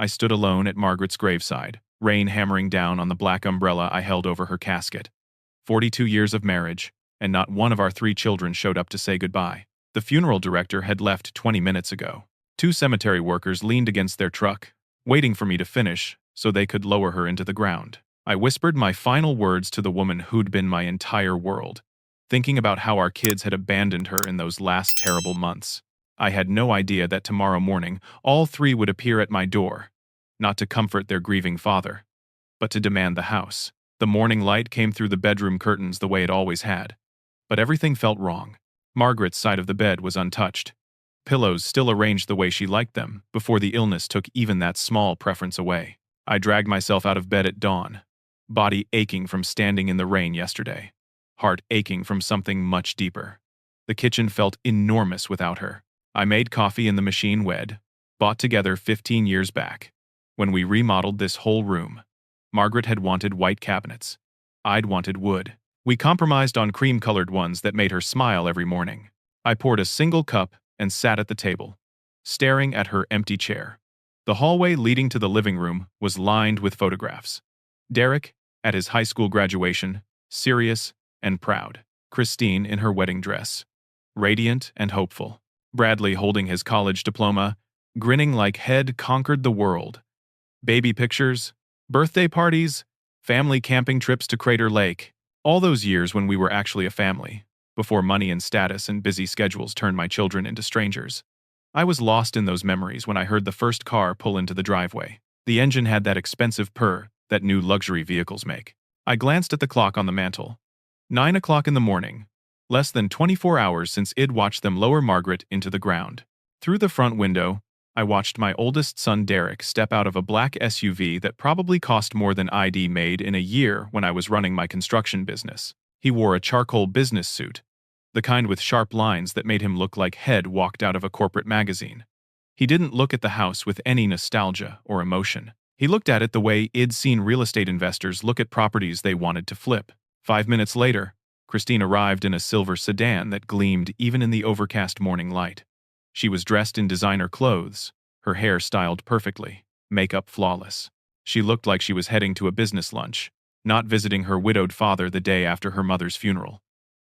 I stood alone at Margaret's graveside, rain hammering down on the black umbrella I held over her casket. 42 years of marriage, and not one of our 3 children showed up to say goodbye. The funeral director had left 20 minutes ago. 2 cemetery workers leaned against their truck, waiting for me to finish so they could lower her into the ground. I whispered my final words to the woman who'd been my entire world, thinking about how our kids had abandoned her in those last terrible months. I had no idea that tomorrow morning all 3 would appear at my door, not to comfort their grieving father, but to demand the house. The morning light came through the bedroom curtains the way it always had, but everything felt wrong. Margaret's side of the bed was untouched. Pillows still arranged the way she liked them before the illness took even that small preference away. I dragged myself out of bed at dawn, body aching from standing in the rain yesterday, heart aching from something much deeper. The kitchen felt enormous without her. I made coffee in the machine we'd bought together 15 years back. When we remodeled this whole room, Margaret had wanted white cabinets. I'd wanted wood. We compromised on cream-colored ones that made her smile every morning. I poured a single cup and sat at the table, staring at her empty chair. The hallway leading to the living room was lined with photographs. Derek, at his high school graduation, serious and proud. Christine in her wedding dress, radiant and hopeful. Bradley holding his college diploma, grinning like he'd conquered the world. Baby pictures, birthday parties, family camping trips to Crater Lake. All those years when we were actually a family, before money and status and busy schedules turned my children into strangers. I was lost in those memories when I heard the first car pull into the driveway. The engine had that expensive purr that new luxury vehicles make. I glanced at the clock on the mantel. 9 o'clock in the morning, less than 24 hours since I'd watched them lower Margaret into the ground. Through the front window, I watched my oldest son Derek step out of a black SUV that probably cost more than I'd made in a year when I was running my construction business. He wore a charcoal business suit, the kind with sharp lines that made him look like he'd walked out of a corporate magazine. He didn't look at the house with any nostalgia or emotion. He looked at it the way I'd seen real estate investors look at properties they wanted to flip. 5 minutes later, Christine arrived in a silver sedan that gleamed even in the overcast morning light. She was dressed in designer clothes, her hair styled perfectly, makeup flawless. She looked like she was heading to a business lunch, not visiting her widowed father the day after her mother's funeral.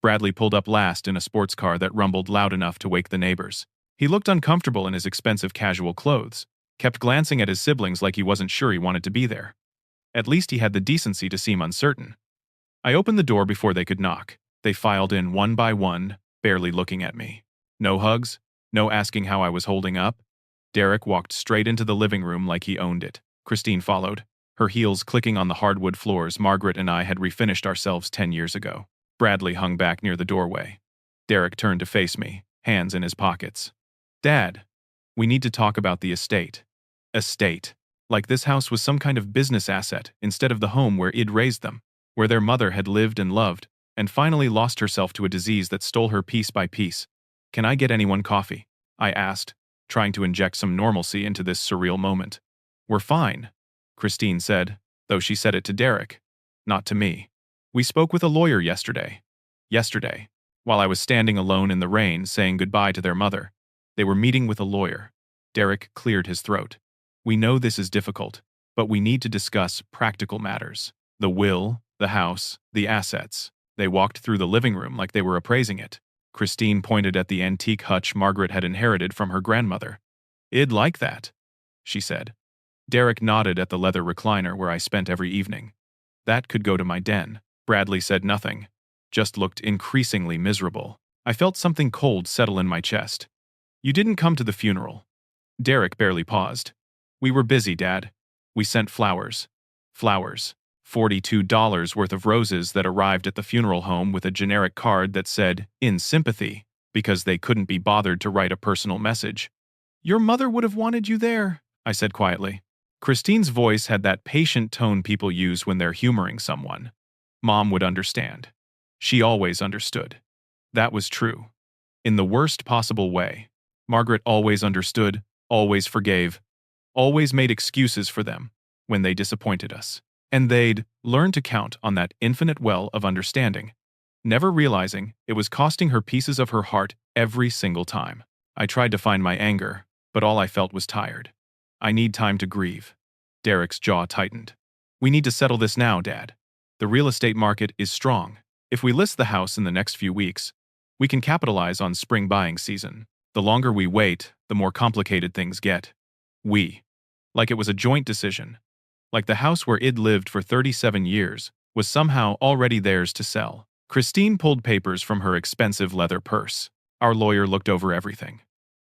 Bradley pulled up last in a sports car that rumbled loud enough to wake the neighbors. He looked uncomfortable in his expensive casual clothes, kept glancing at his siblings like he wasn't sure he wanted to be there. At least he had the decency to seem uncertain. I opened the door before they could knock. They filed in one by one, barely looking at me. No hugs, no asking how I was holding up. Derek walked straight into the living room like he owned it. Christine followed, her heels clicking on the hardwood floors Margaret and I had refinished ourselves 10 years ago. Bradley hung back near the doorway. Derek turned to face me, hands in his pockets. Dad, we need to talk about the estate. Estate. Like this house was some kind of business asset instead of the home where I'd raised them, where their mother had lived and loved, and finally lost herself to a disease that stole her piece by piece. Can I get anyone coffee? I asked, trying to inject some normalcy into this surreal moment. We're fine, Christine said, though she said it to Derek, not to me. We spoke with a lawyer yesterday. Yesterday, while I was standing alone in the rain saying goodbye to their mother. They were meeting with a lawyer. Derek cleared his throat. We know this is difficult, but we need to discuss practical matters. The will, the house, the assets. They walked through the living room like they were appraising it. Christine pointed at the antique hutch Margaret had inherited from her grandmother. I'd like that, she said. Derek nodded at the leather recliner where I spent every evening. That could go to my den. Bradley said nothing, just looked increasingly miserable. I felt something cold settle in my chest. You didn't come to the funeral. Derek barely paused. We were busy, Dad. We sent flowers. Flowers. $42 worth of roses that arrived at the funeral home with a generic card that said, "In sympathy," because they couldn't be bothered to write a personal message. Your mother would have wanted you there, I said quietly. Christine's voice had that patient tone people use when they're humoring someone. Mom would understand. She always understood. That was true. In the worst possible way. Margaret always understood, always forgave, always made excuses for them when they disappointed us. And they'd learn to count on that infinite well of understanding, never realizing it was costing her pieces of her heart every single time. I tried to find my anger, but all I felt was tired. I need time to grieve. Derek's jaw tightened. We need to settle this now, Dad. The real estate market is strong. If we list the house in the next few weeks, we can capitalize on spring buying season. The longer we wait, the more complicated things get. We. Like it was a joint decision. Like the house where Id lived for 37 years was somehow already theirs to sell. Christine pulled papers from her expensive leather purse. Our lawyer looked over everything.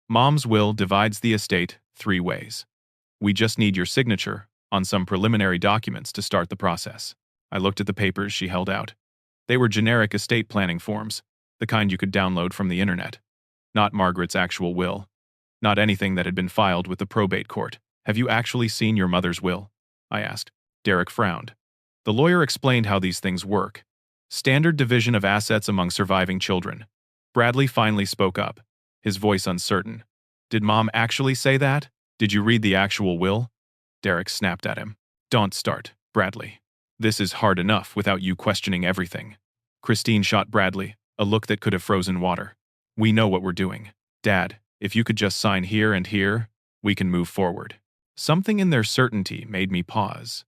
Mom's will divides the estate 3 ways. We just need your signature on some preliminary documents to start the process. I looked at the papers she held out. They were generic estate planning forms, the kind you could download from the internet. Not Margaret's actual will. Not anything that had been filed with the probate court. Have you actually seen your mother's will? I asked. Derek frowned. The lawyer explained how these things work. Standard division of assets among surviving children. Bradley finally spoke up, his voice uncertain. Did Mom actually say that? Did you read the actual will? Derek snapped at him. Don't start, Bradley. This is hard enough without you questioning everything. Christine shot Bradley, a look that could have frozen water. We know what we're doing. Dad, if you could just sign here and here, we can move forward. Something in their certainty made me pause.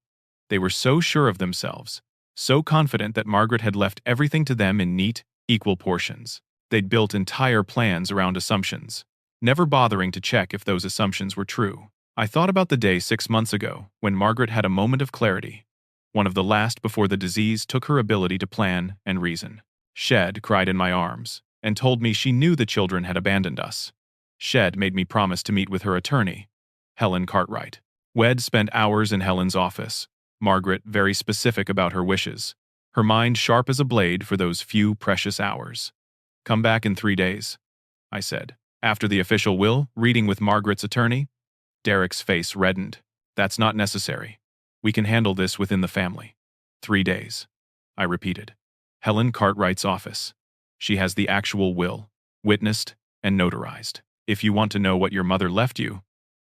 They were so sure of themselves, so confident that Margaret had left everything to them in neat, equal portions. They'd built entire plans around assumptions, never bothering to check if those assumptions were true. I thought about the day 6 months ago when Margaret had a moment of clarity, one of the last before the disease took her ability to plan and reason. Shed cried in my arms and told me she knew the children had abandoned us. Shed made me promise to meet with her attorney, Helen Cartwright. Wed spent hours in Helen's office, Margaret very specific about her wishes, her mind sharp as a blade for those few precious hours. Come back in 3 days, I said. After the official will, reading with Margaret's attorney? Derek's face reddened. That's not necessary. We can handle this within the family. 3 days, I repeated. Helen Cartwright's office. She has the actual will, witnessed and notarized. If you want to know what your mother left you,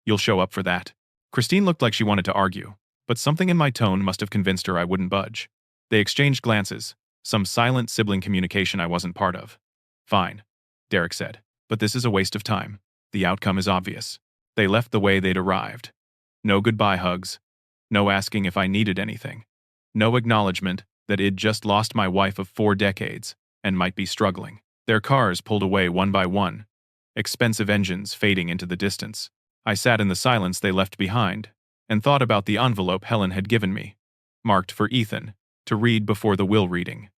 you'll show up for that. Christine looked like she wanted to argue, but something in my tone must have convinced her I wouldn't budge. They exchanged glances, some silent sibling communication I wasn't part of. Fine, Derek said, but this is a waste of time. The outcome is obvious. They left the way they'd arrived. No goodbye hugs. No asking if I needed anything. No acknowledgement that I'd just lost my wife of 4 decades and might be struggling. Their cars pulled away one by one, expensive engines fading into the distance. I sat in the silence they left behind and thought about the envelope Helen had given me, marked for Ethan, to read before the will reading.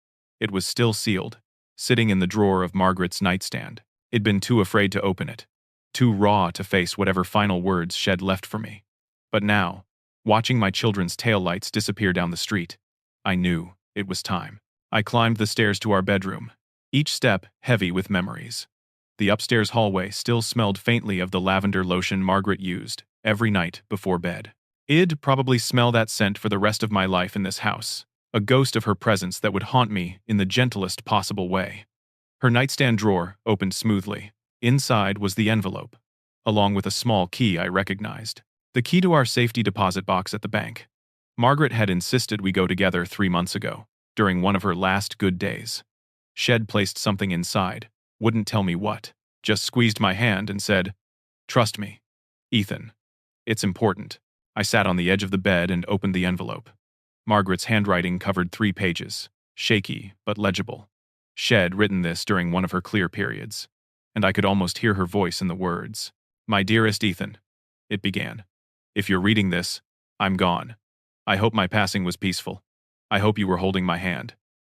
It was still sealed, sitting in the drawer of Margaret's nightstand. I'd been too afraid to open it, too raw to face whatever final words Shed left for me. But now, watching my children's taillights disappear down the street, I knew it was time. I climbed the stairs to our bedroom, each step heavy with memories. The upstairs hallway still smelled faintly of the lavender lotion Margaret used every night before bed. I'd probably smell that scent for the rest of my life in this house, a ghost of her presence that would haunt me in the gentlest possible way. Her nightstand drawer opened smoothly. Inside was the envelope, along with a small key I recognized. The key to our safety deposit box at the bank. Margaret had insisted we go together 3 months ago, during one of her last good days. Shed placed something inside, wouldn't tell me what, just squeezed my hand and said, "Trust me, Ethan. It's important." I sat on the edge of the bed and opened the envelope. Margaret's handwriting covered 3 pages, shaky but legible. Shed written this during one of her clear periods, and I could almost hear her voice in the words. "My dearest Ethan," it began. "If you're reading this, I'm gone. I hope my passing was peaceful. I hope you were holding my hand.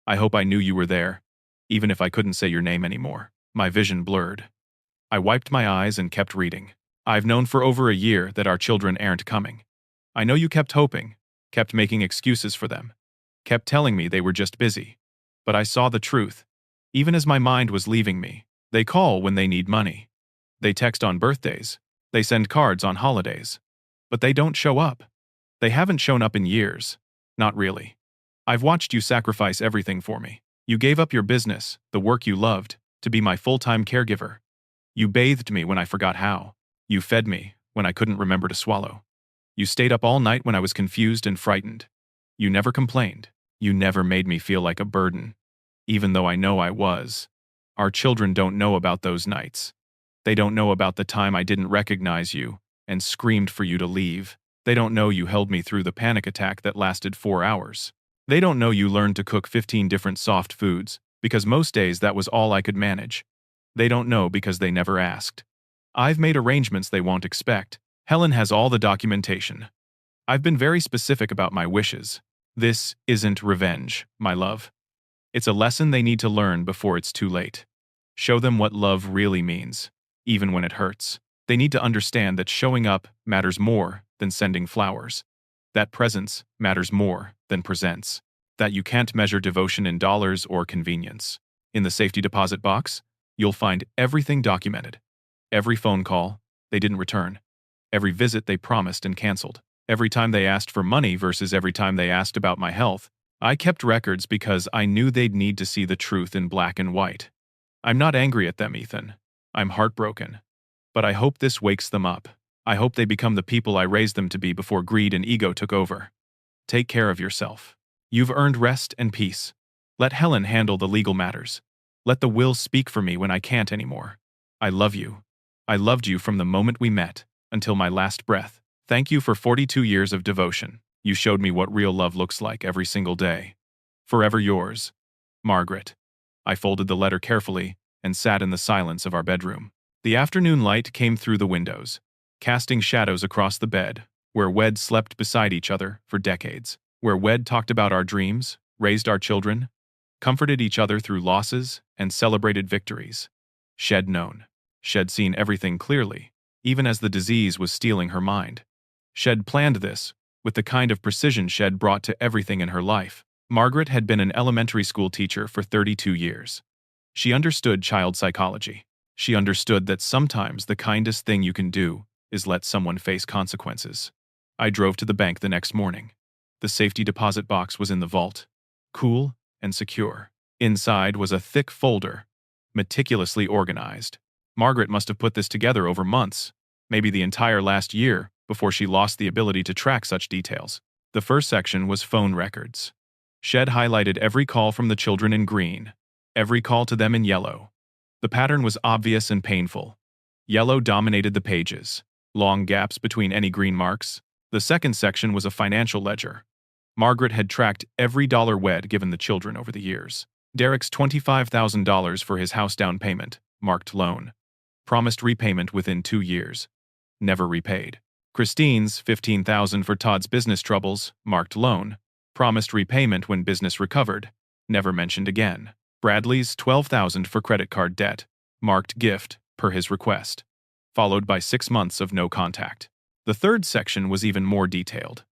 I hope I knew you were there, even if I couldn't say your name anymore." My vision blurred. I wiped my eyes and kept reading. "I've known for over a year that our children aren't coming. I know you kept hoping, kept making excuses for them, kept telling me they were just busy. But I saw the truth. Even as my mind was leaving me, they call when they need money. They text on birthdays. They send cards on holidays. But they don't show up. They haven't shown up in years. Not really. I've watched you sacrifice everything for me. You gave up your business, the work you loved, to be my full-time caregiver. You bathed me when I forgot how. You fed me when I couldn't remember to swallow. You stayed up all night when I was confused and frightened. You never complained. You never made me feel like a burden, even though I know I was. Our children don't know about those nights. They don't know about the time I didn't recognize you and screamed for you to leave. They don't know you held me through the panic attack that lasted 4 hours. They don't know you learned to cook 15 different soft foods, because most days that was all I could manage. They don't know because they never asked. I've made arrangements they won't expect. Helen has all the documentation. I've been very specific about my wishes. This isn't revenge, my love. It's a lesson they need to learn before it's too late. Show them what love really means, even when it hurts. They need to understand that showing up matters more than sending flowers. That presence matters more than presents. That you can't measure devotion in dollars or convenience. In the safety deposit box, you'll find everything documented. Every phone call they didn't return. Every visit they promised and canceled. Every time they asked for money versus every time they asked about my health. I kept records because I knew they'd need to see the truth in black and white. I'm not angry at them, Ethan. I'm heartbroken. But I hope this wakes them up. I hope they become the people I raised them to be before greed and ego took over. Take care of yourself. You've earned rest and peace. Let Helen handle the legal matters. Let the will speak for me when I can't anymore. I love you. I loved you from the moment we met, until my last breath. Thank you for 42 years of devotion. You showed me what real love looks like every single day. Forever yours, Margaret. I folded the letter carefully and sat in the silence of our bedroom. The afternoon light came through the windows, casting shadows across the bed, where we'd slept beside each other for decades, where we'd talked about our dreams, raised our children, comforted each other through losses, and celebrated victories. She'd known. She'd seen everything clearly, even as the disease was stealing her mind. She'd planned this, with the kind of precision she'd brought to everything in her life. Margaret had been an elementary school teacher for 32 years. She understood child psychology. She understood that sometimes the kindest thing you can do is let someone face consequences. I drove to the bank the next morning. The safety deposit box was in the vault, cool and secure. Inside was a thick folder, meticulously organized. Margaret must have put this together over months, maybe the entire last year, before she lost the ability to track such details. The first section was phone records. She'd highlighted every call from the children in green, every call to them in yellow. The pattern was obvious and painful. Yellow dominated the pages, long gaps between any green marks. The second section was a financial ledger. Margaret had tracked every dollar we'd given the children over the years. Derek's $25,000 for his house down payment, marked loan. Promised repayment within 2 years. Never repaid. Christine's $15,000 for Todd's business troubles, marked loan. Promised repayment when business recovered. Never mentioned again. Bradley's $12,000 for credit card debt, marked gift, per his request. Followed by 6 months of no contact. The third section was even more detailed.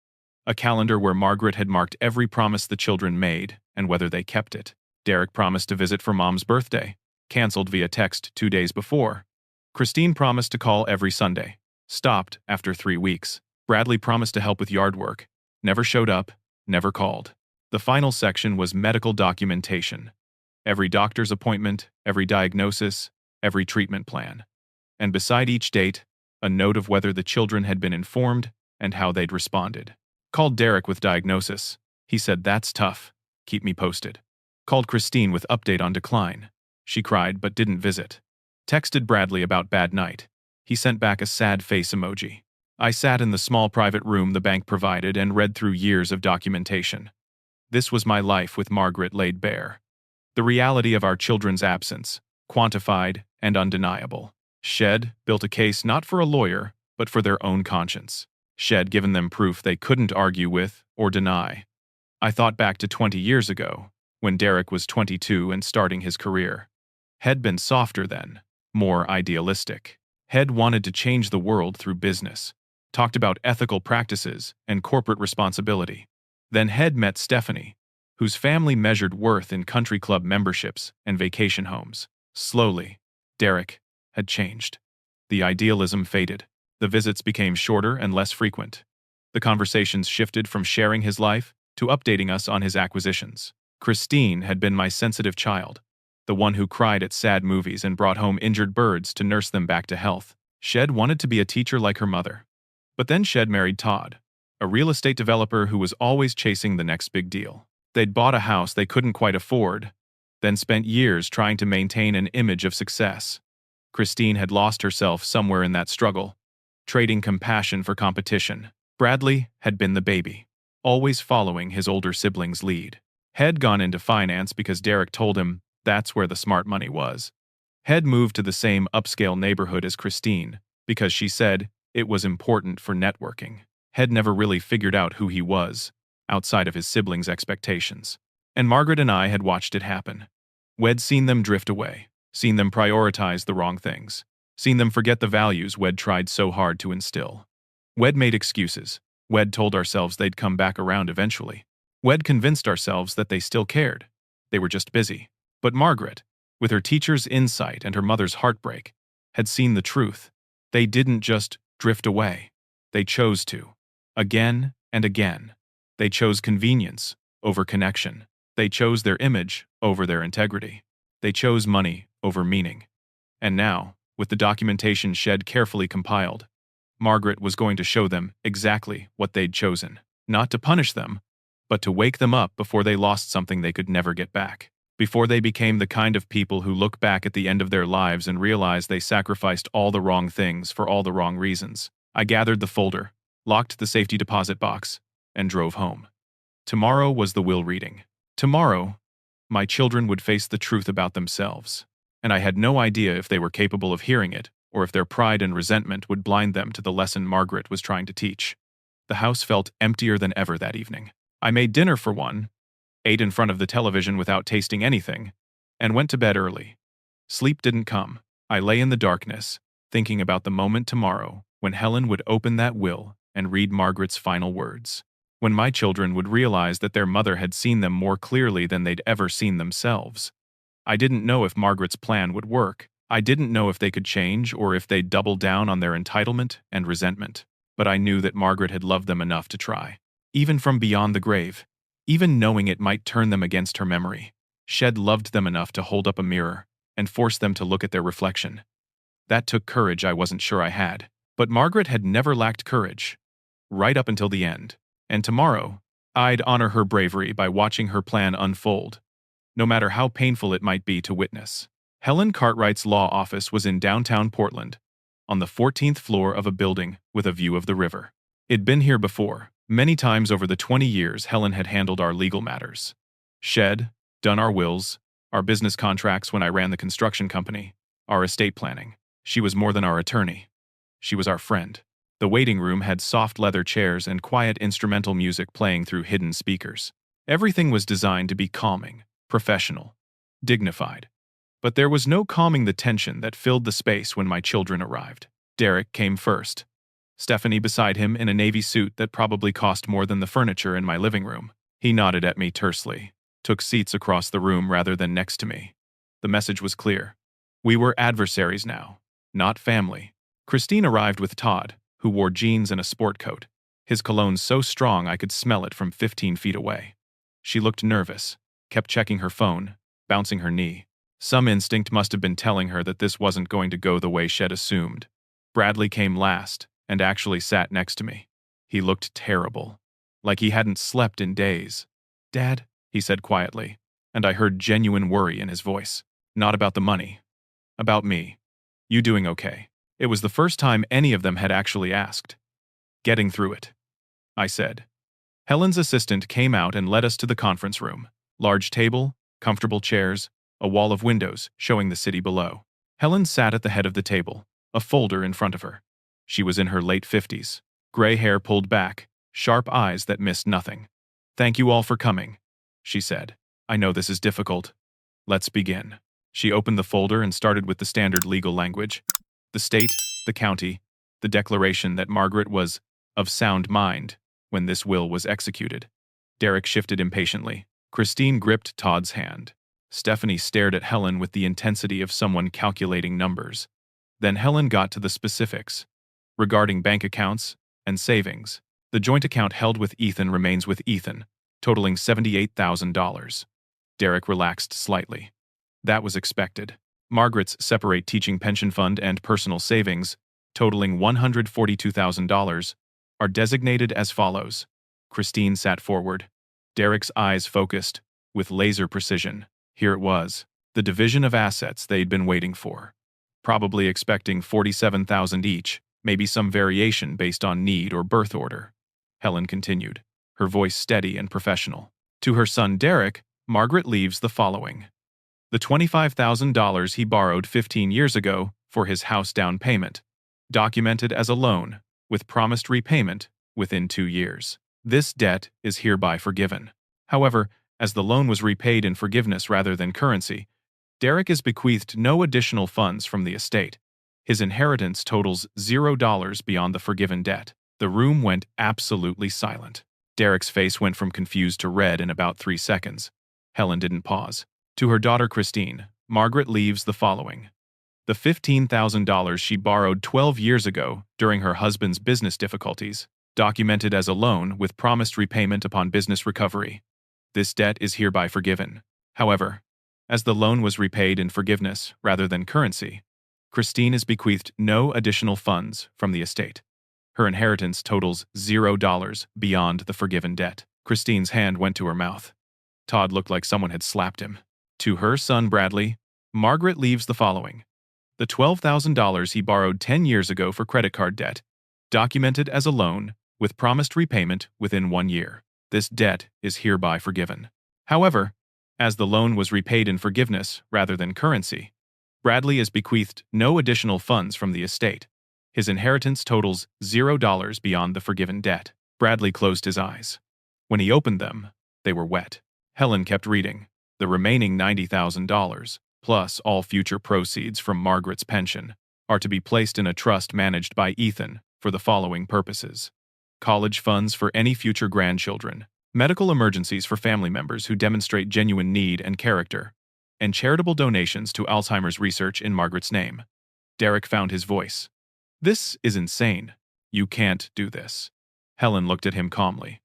A calendar where Margaret had marked every promise the children made and whether they kept it. Derek promised to visit for Mom's birthday, canceled via text 2 days before. Christine promised to call every Sunday, stopped after 3 weeks. Bradley promised to help with yard work, never showed up, never called. The final section was medical documentation. Every doctor's appointment, every diagnosis, every treatment plan. And beside each date, a note of whether the children had been informed and how they'd responded. Called Derek with diagnosis. He said, "That's tough. Keep me posted." Called Christine with update on decline. She cried but didn't visit. Texted Bradley about bad night. He sent back a sad face emoji. I sat in the small private room the bank provided and read through years of documentation. This was my life with Margaret laid bare. The reality of our children's absence, quantified and undeniable. She'd built a case not for a lawyer, but for their own conscience. She'd given them proof they couldn't argue with or deny. I thought back to 20 years ago, when Derek was 22 and starting his career. Had been softer then, more idealistic. Had wanted to change the world through business. Talked about ethical practices and corporate responsibility. Then Had met Stephanie, whose family measured worth in country club memberships and vacation homes. Slowly, Derek had changed. The idealism faded. The visits became shorter and less frequent. The conversations shifted from sharing his life to updating us on his acquisitions. Christine had been my sensitive child, the one who cried at sad movies and brought home injured birds to nurse them back to health. Shed wanted to be a teacher like her mother. But then Shed married Todd, a real estate developer who was always chasing the next big deal. They'd bought a house they couldn't quite afford, then spent years trying to maintain an image of success. Christine had lost herself somewhere in that struggle, trading compassion for competition. Bradley had been the baby, always following his older siblings' lead. Had gone into finance because Derek told him that's where the smart money was. Had moved to the same upscale neighborhood as Christine because she said it was important for networking. Had never really figured out who he was, outside of his siblings' expectations. And Margaret and I had watched it happen. We'd seen them drift away, seen them prioritize the wrong things, seen them forget the values we'd tried so hard to instill. We'd made excuses. We'd told ourselves they'd come back around eventually. We'd convinced ourselves that they still cared. They were just busy. But Margaret, with her teacher's insight and her mother's heartbreak, had seen the truth. They didn't just drift away. They chose to. Again and again. They chose convenience over connection. They chose their image over their integrity. They chose money over meaning. And now, with the documentation Shed carefully compiled, Margaret was going to show them exactly what they'd chosen. Not to punish them, but to wake them up before they lost something they could never get back. Before they became the kind of people who look back at the end of their lives and realize they sacrificed all the wrong things for all the wrong reasons. I gathered the folder, locked the safety deposit box, and drove home. Tomorrow was the will reading. Tomorrow, my children would face the truth about themselves, and I had no idea if they were capable of hearing it or if their pride and resentment would blind them to the lesson Margaret was trying to teach. The house felt emptier than ever that evening. I made dinner for one, ate in front of the television without tasting anything, and went to bed early. Sleep didn't come. I lay in the darkness, thinking about the moment tomorrow when Helen would open that will and read Margaret's final words. When my children would realize that their mother had seen them more clearly than they'd ever seen themselves. I didn't know if Margaret's plan would work. I didn't know if they could change or if they'd double down on their entitlement and resentment. But I knew that Margaret had loved them enough to try. Even from beyond the grave. Even knowing it might turn them against her memory. Shed loved them enough to hold up a mirror and force them to look at their reflection. That took courage I wasn't sure I had. But Margaret had never lacked courage. Right up until the end. And tomorrow, I'd honor her bravery by watching her plan unfold, no matter how painful it might be to witness. Helen Cartwright's law office was in downtown Portland, on the 14th floor of a building with a view of the river. It'd been here before. Many times over the 20 years Helen had handled our legal matters. Shed, done our wills, our business contracts when I ran the construction company, our estate planning. She was more than our attorney. She was our friend. The waiting room had soft leather chairs and quiet instrumental music playing through hidden speakers. Everything was designed to be calming, professional, dignified. But there was no calming the tension that filled the space when my children arrived. Derek came first. Stephanie beside him in a navy suit that probably cost more than the furniture in my living room. He nodded at me tersely, took seats across the room rather than next to me. The message was clear. We were adversaries now, not family. Christine arrived with Todd, who wore jeans and a sport coat, his cologne so strong I could smell it from 15 feet away. She looked nervous, kept checking her phone, bouncing her knee. Some instinct must have been telling her that this wasn't going to go the way Shed assumed. Bradley came last, and actually sat next to me. He looked terrible, like he hadn't slept in days. "Dad," he said quietly, and I heard genuine worry in his voice. Not about the money. About me. You doing okay? It was the first time any of them had actually asked. Getting through it, I said. Helen's assistant came out and led us to the conference room. Large table, comfortable chairs, a wall of windows showing the city below. Helen sat at the head of the table, a folder in front of her. She was in her late 50s, gray hair pulled back, sharp eyes that missed nothing. "Thank you all for coming," she said. "I know this is difficult. Let's begin." She opened the folder and started with the standard legal language. The state, the county, the declaration that Margaret was of sound mind when this will was executed. Derek shifted impatiently. Christine gripped Todd's hand. Stephanie stared at Helen with the intensity of someone calculating numbers. Then Helen got to the specifics. Regarding bank accounts and savings, the joint account held with Ethan remains with Ethan, totaling $78,000. Derek relaxed slightly. That was expected. Margaret's separate teaching pension fund and personal savings, totaling $142,000, are designated as follows. Christine sat forward. Derek's eyes focused, with laser precision. Here it was, the division of assets they'd been waiting for. Probably expecting $47,000 each, Maybe some variation based on need or birth order. Helen continued, her voice steady and professional. To her son Derek, Margaret leaves the following. The $25,000 he borrowed 15 years ago for his house down payment, documented as a loan, with promised repayment within 2 years. This debt is hereby forgiven. However, as the loan was repaid in forgiveness rather than currency, Derek is bequeathed no additional funds from the estate. His inheritance totals $0 beyond the forgiven debt. The room went absolutely silent. Derek's face went from confused to red in about 3 seconds. Helen didn't pause. To her daughter Christine, Margaret leaves the following. The $15,000 she borrowed 12 years ago during her husband's business difficulties, documented as a loan with promised repayment upon business recovery. This debt is hereby forgiven. However, as the loan was repaid in forgiveness rather than currency, Christine is bequeathed no additional funds from the estate. Her inheritance totals $0 beyond the forgiven debt. Christine's hand went to her mouth. Todd looked like someone had slapped him. To her son Bradley, Margaret leaves the following. The $12,000 he borrowed 10 years ago for credit card debt, documented as a loan with promised repayment within 1 year. This debt is hereby forgiven. However, as the loan was repaid in forgiveness rather than currency, Bradley is bequeathed no additional funds from the estate. His inheritance totals $0 beyond the forgiven debt. Bradley closed his eyes. When he opened them, they were wet. Helen kept reading. The remaining $90,000, plus all future proceeds from Margaret's pension, are to be placed in a trust managed by Ethan for the following purposes. College funds for any future grandchildren, medical emergencies for family members who demonstrate genuine need and character, and charitable donations to Alzheimer's research in Margaret's name. Derek found his voice. This is insane. You can't do this. Helen looked at him calmly.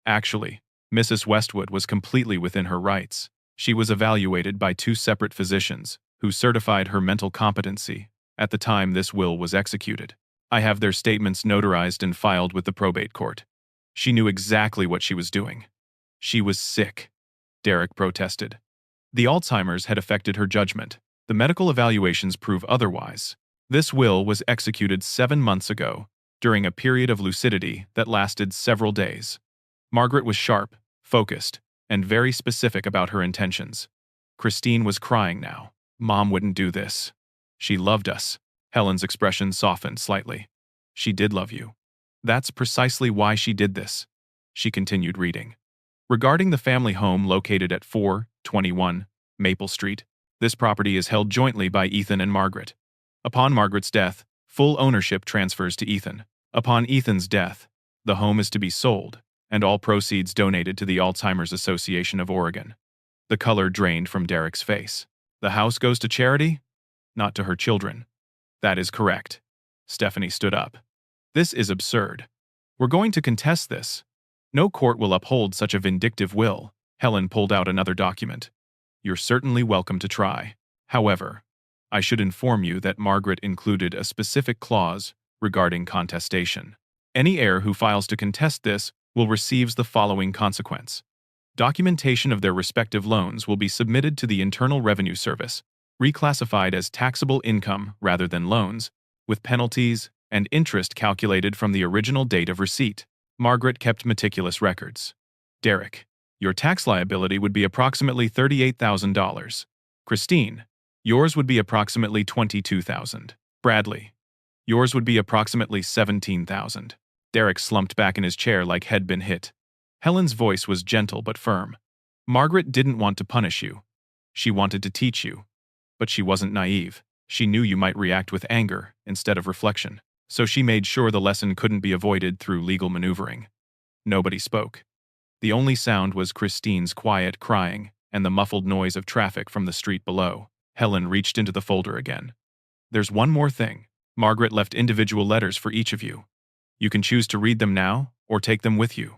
Actually, Mrs. Westwood was completely within her rights. She was evaluated by 2 separate physicians who certified her mental competency at the time this will was executed. I have their statements notarized and filed with the probate court. She knew exactly what she was doing. She was sick, Derek protested. The Alzheimer's had affected her judgment. The medical evaluations prove otherwise. This will was executed 7 months ago, during a period of lucidity that lasted several days. Margaret was sharp, focused, and very specific about her intentions. Christine was crying now. Mom wouldn't do this. She loved us. Helen's expression softened slightly. She did love you. That's precisely why she did this. She continued reading. Regarding the family home located at 421 Maple Street, this property is held jointly by Ethan and Margaret. Upon Margaret's death, full ownership transfers to Ethan. Upon Ethan's death, the home is to be sold, and all proceeds donated to the Alzheimer's Association of Oregon. The color drained from Derek's face. The house goes to charity? Not to her children. That is correct. Stephanie stood up. This is absurd. We're going to contest this. No court will uphold such a vindictive will. Helen pulled out another document. You're certainly welcome to try. However, I should inform you that Margaret included a specific clause regarding contestation. Any heir who files to contest this will receive the following consequence. Documentation of their respective loans will be submitted to the Internal Revenue Service, reclassified as taxable income rather than loans, with penalties and interest calculated from the original date of receipt. Margaret kept meticulous records. Derek, your tax liability would be approximately $38,000. Christine, yours would be approximately $22,000. Bradley, yours would be approximately $17,000. Derek slumped back in his chair like he'd been hit. Helen's voice was gentle but firm. Margaret didn't want to punish you. She wanted to teach you. But she wasn't naive. She knew you might react with anger instead of reflection. So she made sure the lesson couldn't be avoided through legal maneuvering. Nobody spoke. The only sound was Christine's quiet crying and the muffled noise of traffic from the street below. Helen reached into the folder again. There's one more thing. Margaret left individual letters for each of you. You can choose to read them now or take them with you.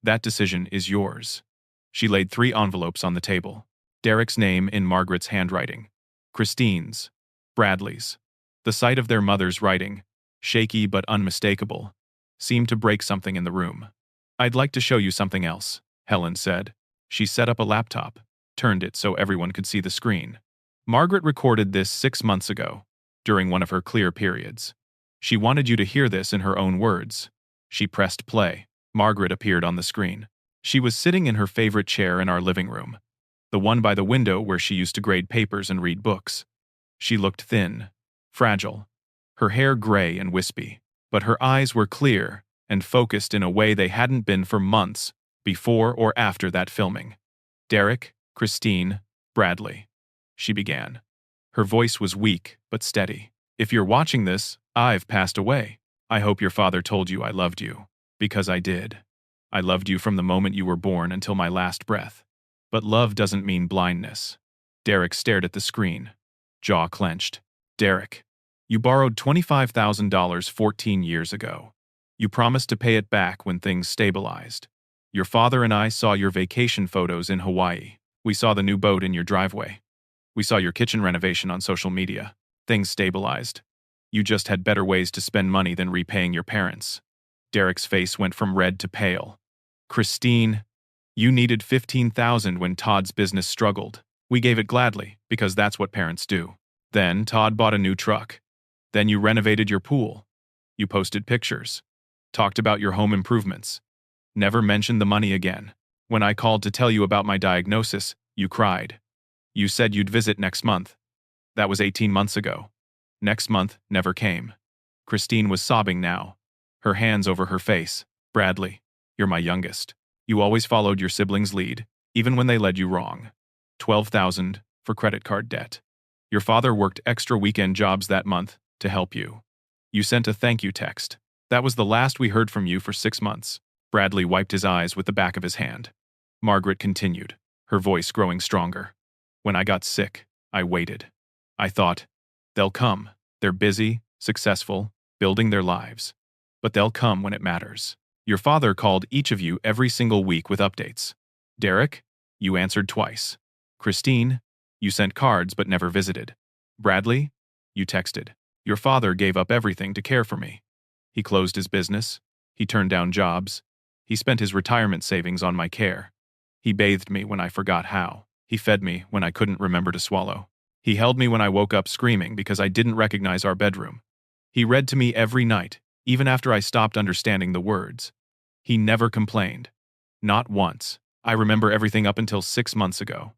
That decision is yours. She laid 3 envelopes on the table. Derek's name in Margaret's handwriting. Christine's. Bradley's. The sight of their mother's writing, shaky but unmistakable, seemed to break something in the room. I'd like to show you something else, Helen said. She set up a laptop, turned it so everyone could see the screen. Margaret recorded this 6 months ago, during one of her clear periods. She wanted you to hear this in her own words. She pressed play. Margaret appeared on the screen. She was sitting in her favorite chair in our living room, the one by the window where she used to grade papers and read books. She looked thin, fragile, her hair gray and wispy, but her eyes were clear and focused in a way they hadn't been for months, before or after that filming. "Derek, Christine, Bradley," she began. Her voice was weak but steady. "If you're watching this, I've passed away. I hope your father told you I loved you, because I did. I loved you from the moment you were born until my last breath. But love doesn't mean blindness." Derek stared at the screen, jaw clenched. "Derek, you borrowed $25,000 14 years ago. You promised to pay it back when things stabilized. Your father and I saw your vacation photos in Hawaii. We saw the new boat in your driveway. We saw your kitchen renovation on social media. Things stabilized. You just had better ways to spend money than repaying your parents." Derek's face went from red to pale. "Christine, you needed $15,000 when Todd's business struggled. We gave it gladly, because that's what parents do. Then Todd bought a new truck. Then you renovated your pool. You posted pictures. Talked about your home improvements. Never mentioned the money again. When I called to tell you about my diagnosis, you cried. You said you'd visit next month. That was 18 months ago. Next month never came." Christine was sobbing now, her hands over her face. "Bradley, you're my youngest. You always followed your siblings' lead, even when they led you wrong. 12,000 for credit card debt. Your father worked extra weekend jobs that month to help you. You sent a thank you text. That was the last we heard from you for 6 months." Bradley wiped his eyes with the back of his hand. Margaret continued, her voice growing stronger. "When I got sick, I waited. I thought, they'll come. They're busy, successful, building their lives. But they'll come when it matters. Your father called each of you every single week with updates. Derek, you answered twice. Christine, you sent cards but never visited. Bradley, you texted. Your father gave up everything to care for me. He closed his business. He turned down jobs. He spent his retirement savings on my care. He bathed me when I forgot how. He fed me when I couldn't remember to swallow. He held me when I woke up screaming because I didn't recognize our bedroom. He read to me every night, even after I stopped understanding the words. He never complained. Not once. I remember everything up until 6 months ago.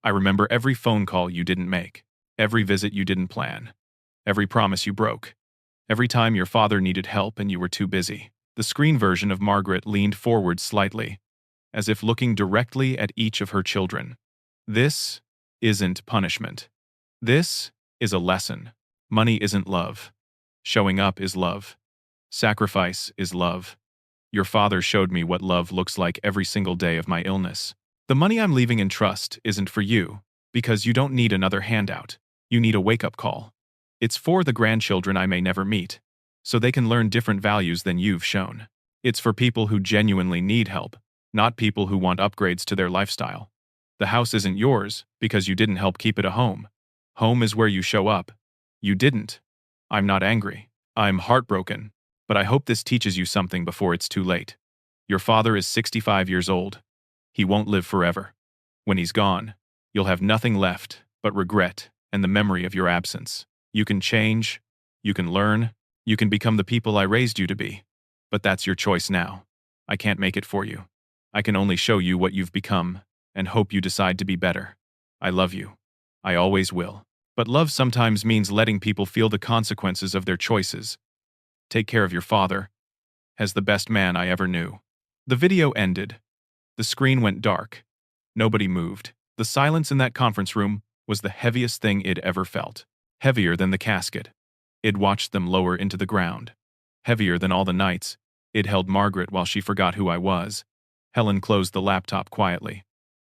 I remember every phone call you didn't make, every visit you didn't plan, every promise you broke, every time your father needed help and you were too busy." The screen version of Margaret leaned forward slightly, as if looking directly at each of her children. "This isn't punishment. This is a lesson. Money isn't love. Showing up is love. Sacrifice is love. Your father showed me what love looks like every single day of my illness. The money I'm leaving in trust isn't for you, because you don't need another handout. You need a wake-up call. It's for the grandchildren I may never meet, so they can learn different values than you've shown. It's for people who genuinely need help, not people who want upgrades to their lifestyle. The house isn't yours because you didn't help keep it a home. Home is where you show up. You didn't. I'm not angry. I'm heartbroken. But I hope this teaches you something before it's too late. Your father is 65 years old. He won't live forever. When he's gone, you'll have nothing left but regret and the memory of your absence. You can change. You can learn. You can become the people I raised you to be. But that's your choice now. I can't make it for you. I can only show you what you've become and hope you decide to be better. I love you. I always will. But love sometimes means letting people feel the consequences of their choices. Take care of your father, as the best man I ever knew." The video ended. The screen went dark. Nobody moved. The silence in that conference room was the heaviest thing it ever felt. Heavier than the casket. It watched them lower into the ground. Heavier than all the nights it held Margaret while she forgot who I was. Helen closed the laptop quietly.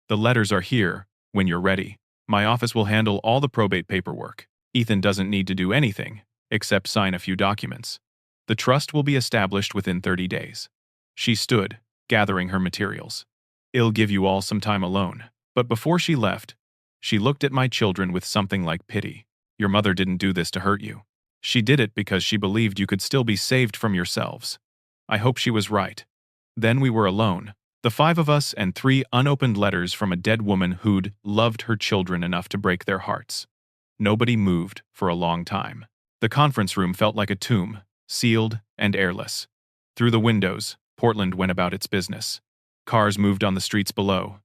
"The letters are here, when you're ready. My office will handle all the probate paperwork. Ethan doesn't need to do anything, except sign a few documents. The trust will be established within 30 days. She stood, gathering her materials. "I'll give you all some time alone." But before she left, she looked at my children with something like pity. "Your mother didn't do this to hurt you. She did it because she believed you could still be saved from yourselves. I hope she was right." Then we were alone. The 5 of us and 3 unopened letters from a dead woman who'd loved her children enough to break their hearts. Nobody moved for a long time. The conference room felt like a tomb, sealed and airless. Through the windows, Portland went about its business. Cars moved on the streets below.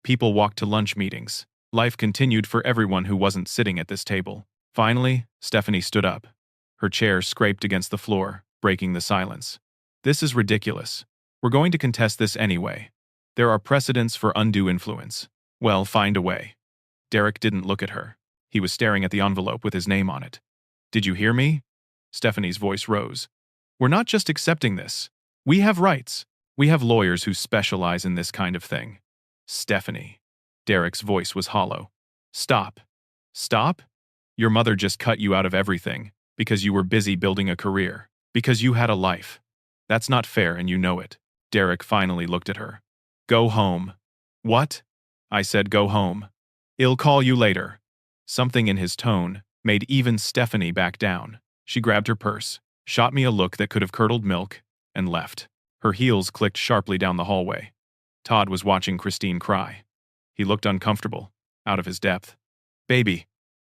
People walked to lunch meetings. Life continued for everyone who wasn't sitting at this table. Finally, Stephanie stood up. Her chair scraped against the floor, breaking the silence. This is ridiculous. We're going to contest this anyway. There are precedents for undue influence. Well, find a way. Derek didn't look at her. He was staring at the envelope with his name on it. Did you hear me? Stephanie's voice rose. We're not just accepting this. We have rights. We have lawyers who specialize in this kind of thing. Stephanie. Derek's voice was hollow. Stop. Stop? Your mother just cut you out of everything because you were busy building a career, because you had a life. That's not fair and you know it. Derek finally looked at her. Go home. What? I said go home. I'll call you later. Something in his tone made even Stephanie back down. She grabbed her purse, shot me a look that could have curdled milk, and left. Her heels clicked sharply down the hallway. Todd was watching Christine cry. He looked uncomfortable, out of his depth. Baby,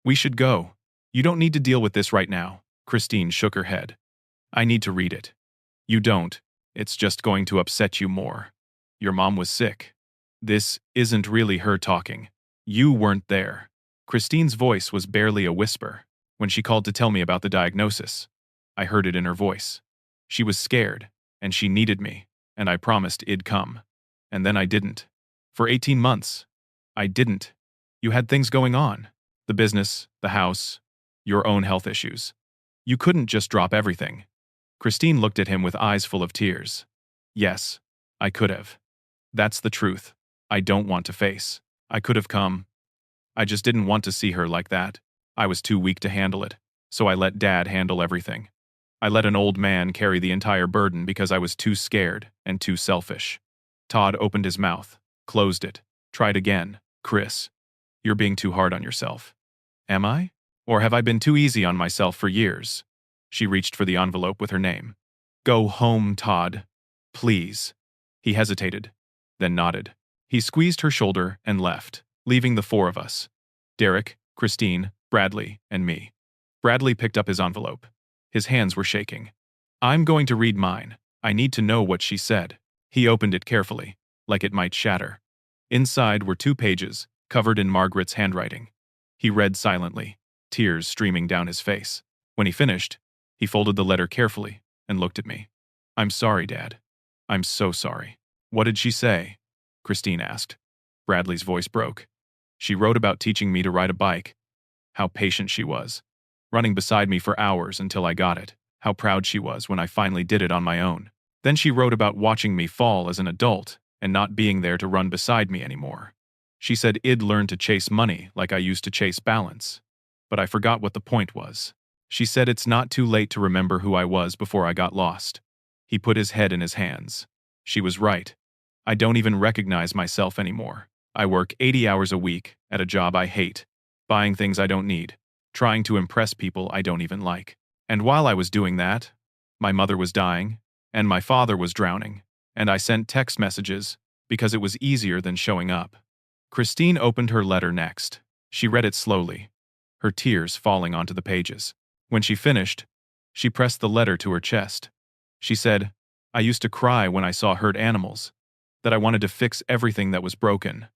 we should go. You don't need to deal with this right now. Christine shook her head. I need to read it. You don't. It's just going to upset you more. Your mom was sick. This isn't really her talking. You weren't there. Christine's voice was barely a whisper. When she called to tell me about the diagnosis, I heard it in her voice. She was scared, and she needed me, and I promised I'd come. And then I didn't. For 18 months. I didn't. You had things going on. The business, the house, your own health issues. You couldn't just drop everything. Christine looked at him with eyes full of tears. Yes, I could have. That's the truth. I don't want to face. I could have come. I just didn't want to see her like that. I was too weak to handle it, so I let Dad handle everything. I let an old man carry the entire burden because I was too scared and too selfish. Todd opened his mouth, closed it, tried again. Chris, you're being too hard on yourself. Am I? Or have I been too easy on myself for years? She reached for the envelope with her name. Go home, Todd. Please. He hesitated, then nodded. He squeezed her shoulder and left, leaving the four of us. Derek, Christine, Bradley, and me. Bradley picked up his envelope. His hands were shaking. I'm going to read mine. I need to know what she said. He opened it carefully, like it might shatter. Inside were 2 pages, covered in Margaret's handwriting. He read silently, tears streaming down his face. When he finished, he folded the letter carefully and looked at me. I'm sorry, Dad. I'm so sorry. What did she say? Christine asked. Bradley's voice broke. She wrote about teaching me to ride a bike. How patient she was. Running beside me for hours until I got it. How proud she was when I finally did it on my own. Then she wrote about watching me fall as an adult and not being there to run beside me anymore. She said I'd learn to chase money like I used to chase balance. But I forgot what the point was. She said it's not too late to remember who I was before I got lost. He put his head in his hands. She was right. I don't even recognize myself anymore. I work 80 hours a week at a job I hate, buying things I don't need, trying to impress people I don't even like. And while I was doing that, my mother was dying, and my father was drowning, and I sent text messages because it was easier than showing up. Christine opened her letter next. She read it slowly, her tears falling onto the pages. When she finished, she pressed the letter to her chest. She said, I used to cry when I saw hurt animals, that I wanted to fix everything that was broken.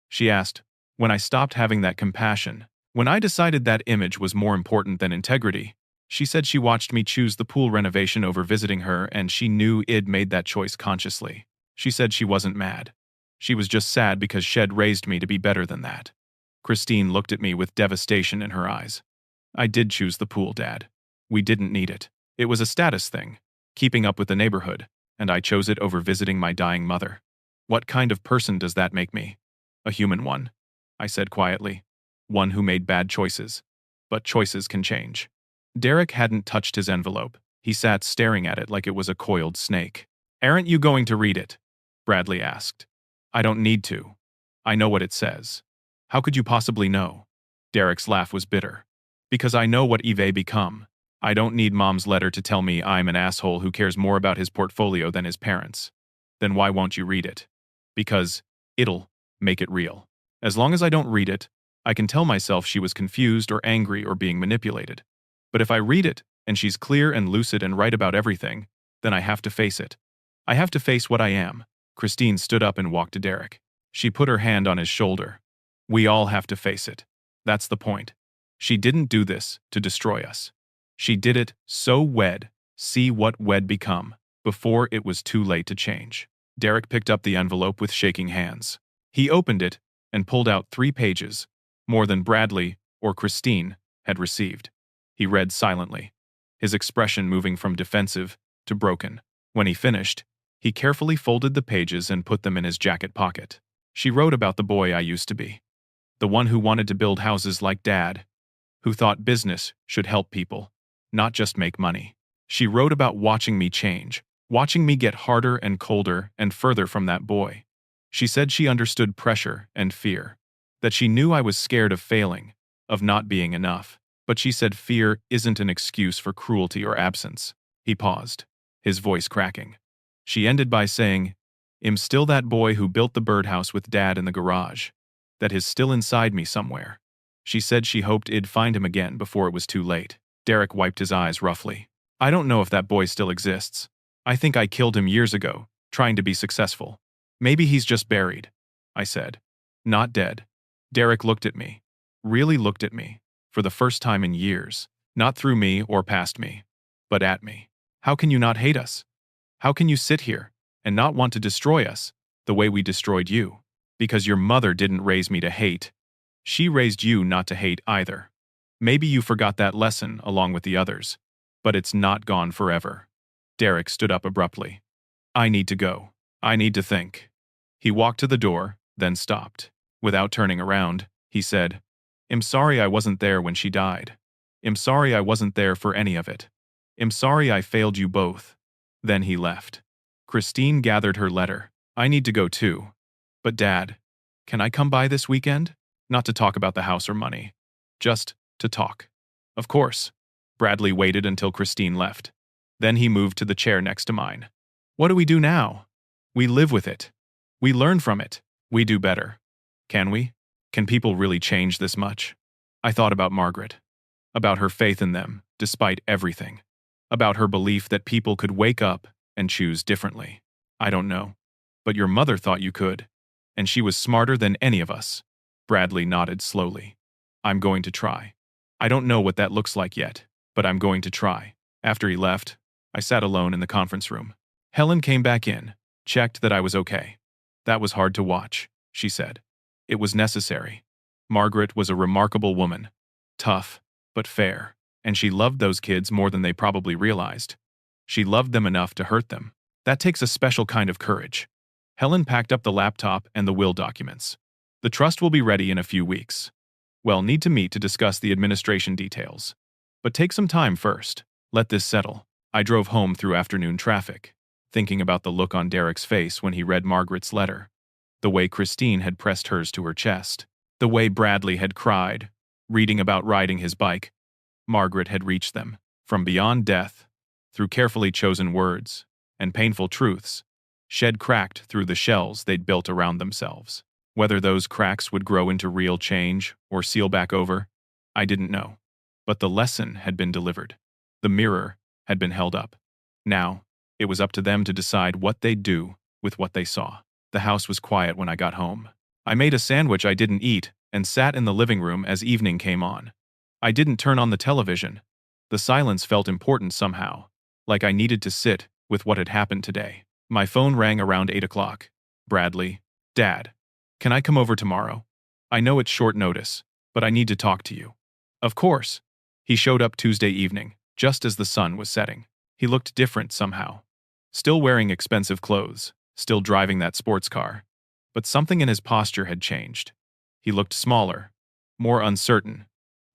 She asked, when I stopped having that compassion, when I decided that image was more important than integrity. She said she watched me choose the pool renovation over visiting her and she knew I'd made that choice consciously. She said she wasn't mad. She was just sad because Shed raised me to be better than that. Christine looked at me with devastation in her eyes. I did choose the pool, Dad. We didn't need it. It was a status thing, keeping up with the neighborhood, and I chose it over visiting my dying mother. What kind of person does that make me? A human one, I said quietly. One who made bad choices. But choices can change. Derek hadn't touched his envelope. He sat staring at it like it was a coiled snake. Aren't you going to read it? Bradley asked. I don't need to. I know what it says. How could you possibly know? Derek's laugh was bitter. Because I know what Yves become. I don't need Mom's letter to tell me I'm an asshole who cares more about his portfolio than his parents. Then why won't you read it? Because it'll make it real. As long as I don't read it, I can tell myself she was confused or angry or being manipulated. But if I read it, and she's clear and lucid and right about everything, then I have to face it. I have to face what I am. Christine stood up and walked to Derek. She put her hand on his shoulder. We all have to face it. That's the point. She didn't do this to destroy us. She did it so we'd see what we'd become before it was too late to change. Derek picked up the envelope with shaking hands. He opened it and pulled out 3 pages, more than Bradley or Christine had received. He read silently, his expression moving from defensive to broken. When he finished, he carefully folded the pages and put them in his jacket pocket. She wrote about the boy I used to be. The one who wanted to build houses like Dad, who thought business should help people, not just make money. She wrote about watching me change, watching me get harder and colder and further from that boy. She said she understood pressure and fear, that she knew I was scared of failing, of not being enough. But she said fear isn't an excuse for cruelty or absence. He paused, his voice cracking. She ended by saying, "I'm still that boy who built the birdhouse with Dad in the garage. That is still inside me somewhere." She said she hoped I'd find him again before it was too late. Derek wiped his eyes roughly. "I don't know if that boy still exists. I think I killed him years ago, trying to be successful. Maybe he's just buried," I said. "Not dead." Derek looked at me, really looked at me, for the first time in years, not through me or past me, but at me. "How can you not hate us? How can you sit here and not want to destroy us the way we destroyed you? Because your mother didn't raise me to hate. She raised you not to hate either. Maybe you forgot that lesson along with the others, but it's not gone forever." Derek stood up abruptly. "I need to go. I need to think." He walked to the door, then stopped. Without turning around, he said, "I'm sorry I wasn't there when she died. I'm sorry I wasn't there for any of it. I'm sorry I failed you both." Then he left. Christine gathered her letter. "I need to go too. But Dad, can I come by this weekend? Not to talk about the house or money. Just to talk." "Of course." Bradley waited until Christine left. Then he moved to the chair next to mine. "What do we do now? We live with it. We learn from it. We do better. Can we? Can people really change this much?" I thought about Margaret, about her faith in them, despite everything, about her belief that people could wake up and choose differently. "I don't know. But your mother thought you could, and she was smarter than any of us." Bradley nodded slowly. "I'm going to try. I don't know what that looks like yet, but I'm going to try." After he left, I sat alone in the conference room. Helen came back in, checked that I was okay. "That was hard to watch," she said. "It was necessary. Margaret was a remarkable woman. Tough, but fair. And she loved those kids more than they probably realized. She loved them enough to hurt them. That takes a special kind of courage." Helen packed up the laptop and the will documents. "The trust will be ready in a few weeks. We'll need to meet to discuss the administration details. But take some time first. Let this settle." I drove home through afternoon traffic, thinking about the look on Derek's face when he read Margaret's letter, the way Christine had pressed hers to her chest, the way Bradley had cried, reading about riding his bike. Margaret had reached them, from beyond death, through carefully chosen words and painful truths, shed cracked through the shells they'd built around themselves. Whether those cracks would grow into real change or seal back over, I didn't know. But the lesson had been delivered. The mirror had been held up. Now, it was up to them to decide what they'd do with what they saw. The house was quiet when I got home. I made a sandwich I didn't eat and sat in the living room as evening came on. I didn't turn on the television. The silence felt important somehow, like I needed to sit with what had happened today. My phone rang around 8 o'clock. "Bradley, Dad, can I come over tomorrow? I know it's short notice, but I need to talk to you." "Of course." He showed up Tuesday evening, just as the sun was setting. He looked different somehow. Still wearing expensive clothes, still driving that sports car. But something in his posture had changed. He looked smaller, more uncertain,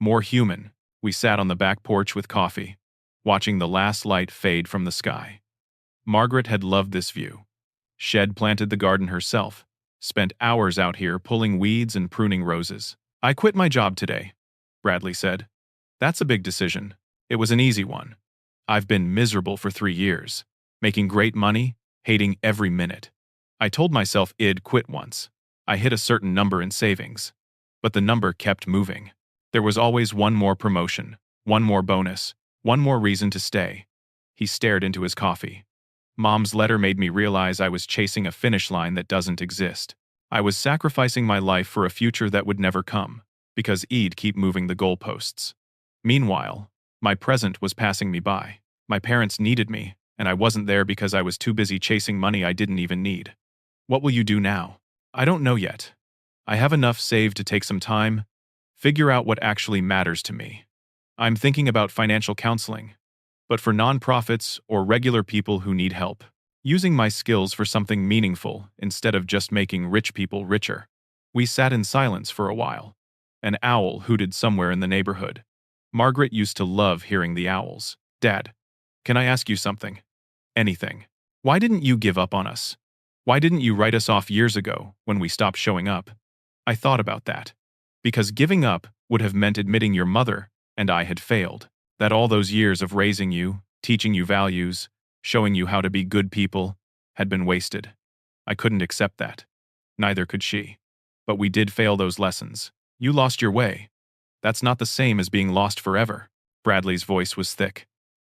more human. We sat on the back porch with coffee, watching the last light fade from the sky. Margaret had loved this view. She'd planted the garden herself, spent hours out here pulling weeds and pruning roses. "I quit my job today," Bradley said. "That's a big decision. It was an easy one. I've been miserable for 3 years, making great money, hating every minute. I told myself I'd quit once. I hit a certain number in savings. But the number kept moving. There was always one more promotion, one more bonus, One more reason to stay. He stared into his coffee. Mom's letter made me realize I was chasing a finish line that doesn't exist. I was sacrificing my life for a future that would never come, because E'd keep moving the goalposts. Meanwhile, my present was passing me by. My parents needed me, and I wasn't there because I was too busy chasing money I didn't even need. What will you do now? I don't know yet. I have enough saved to take some time, figure out what actually matters to me. I'm thinking about financial counseling, but for nonprofits or regular people who need help, using my skills for something meaningful instead of just making rich people richer. We sat in silence for a while. An owl hooted somewhere in the neighborhood. Margaret used to love hearing the owls. Dad, can I ask you something? Anything. Why didn't you give up on us? Why didn't you write us off years ago when we stopped showing up? I thought about that. Because giving up would have meant admitting your mother and I had failed. That all those years of raising you, teaching you values, showing you how to be good people, had been wasted. I couldn't accept that. Neither could she. But we did fail those lessons. You lost your way. That's not the same as being lost forever. Bradley's voice was thick.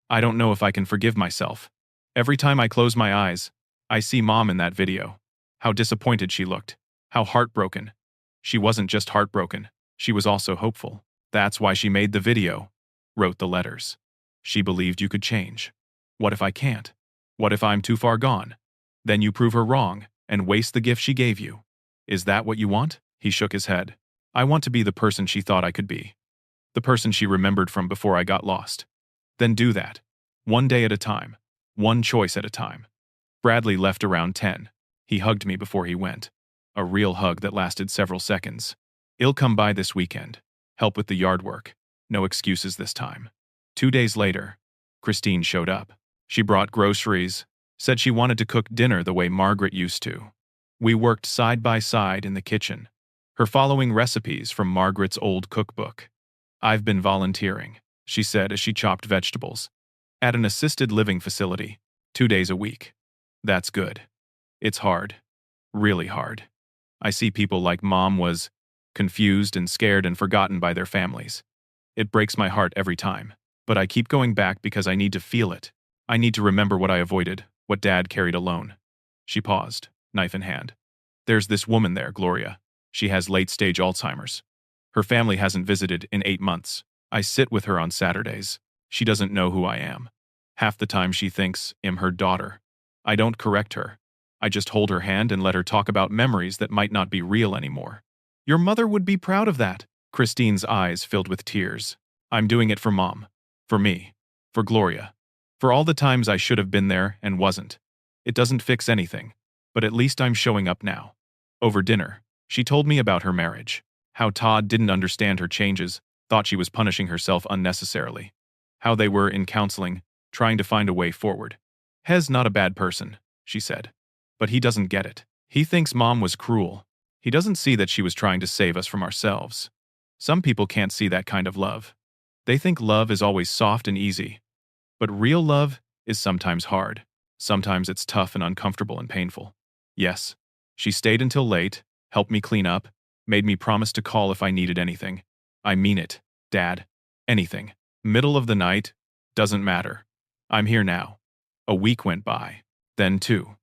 I don't know if I can forgive myself. Every time I close my eyes, I see Mom in that video. How disappointed she looked. How heartbroken. She wasn't just heartbroken. She was also hopeful. That's why she made the video, wrote the letters. She believed you could change. What if I can't? What if I'm too far gone? Then you prove her wrong and waste the gift she gave you. Is that what you want? He shook his head. I want to be the person she thought I could be. The person she remembered from before I got lost. Then do that. One day at a time. One choice at a time. Bradley left around 10. He hugged me before he went. A real hug that lasted several seconds. He'll come by this weekend. Help with the yard work. No excuses this time. 2 days later, Christine showed up. She brought groceries, said she wanted to cook dinner the way Margaret used to. We worked side by side in the kitchen, her following recipes from Margaret's old cookbook. I've been volunteering, she said as she chopped vegetables, at an assisted living facility, 2 days a week. That's good. It's hard. Really hard. I see people like Mom was confused and scared and forgotten by their families. It breaks my heart every time, but I keep going back because I need to feel it. I need to remember what I avoided, what Dad carried alone. She paused, knife in hand. There's this woman there, Gloria. She has late-stage Alzheimer's. Her family hasn't visited in 8 months. I sit with her on Saturdays. She doesn't know who I am. Half the time she thinks I'm her daughter. I don't correct her. I just hold her hand and let her talk about memories that might not be real anymore. Your mother would be proud of that. Christine's eyes filled with tears. I'm doing it for Mom. For me. For Gloria. For all the times I should have been there and wasn't. It doesn't fix anything, but at least I'm showing up now. Over dinner, she told me about her marriage. How Todd didn't understand her changes, thought she was punishing herself unnecessarily. How they were in counseling, trying to find a way forward. Hez not a bad person, she said. But he doesn't get it. He thinks Mom was cruel. He doesn't see that she was trying to save us from ourselves. Some people can't see that kind of love. They think love is always soft and easy. But real love is sometimes hard. Sometimes it's tough and uncomfortable and painful. Yes, she stayed until late, helped me clean up, made me promise to call if I needed anything. I mean it, Dad. Anything. Middle of the night, doesn't matter. I'm here now. A week went by. Then 2.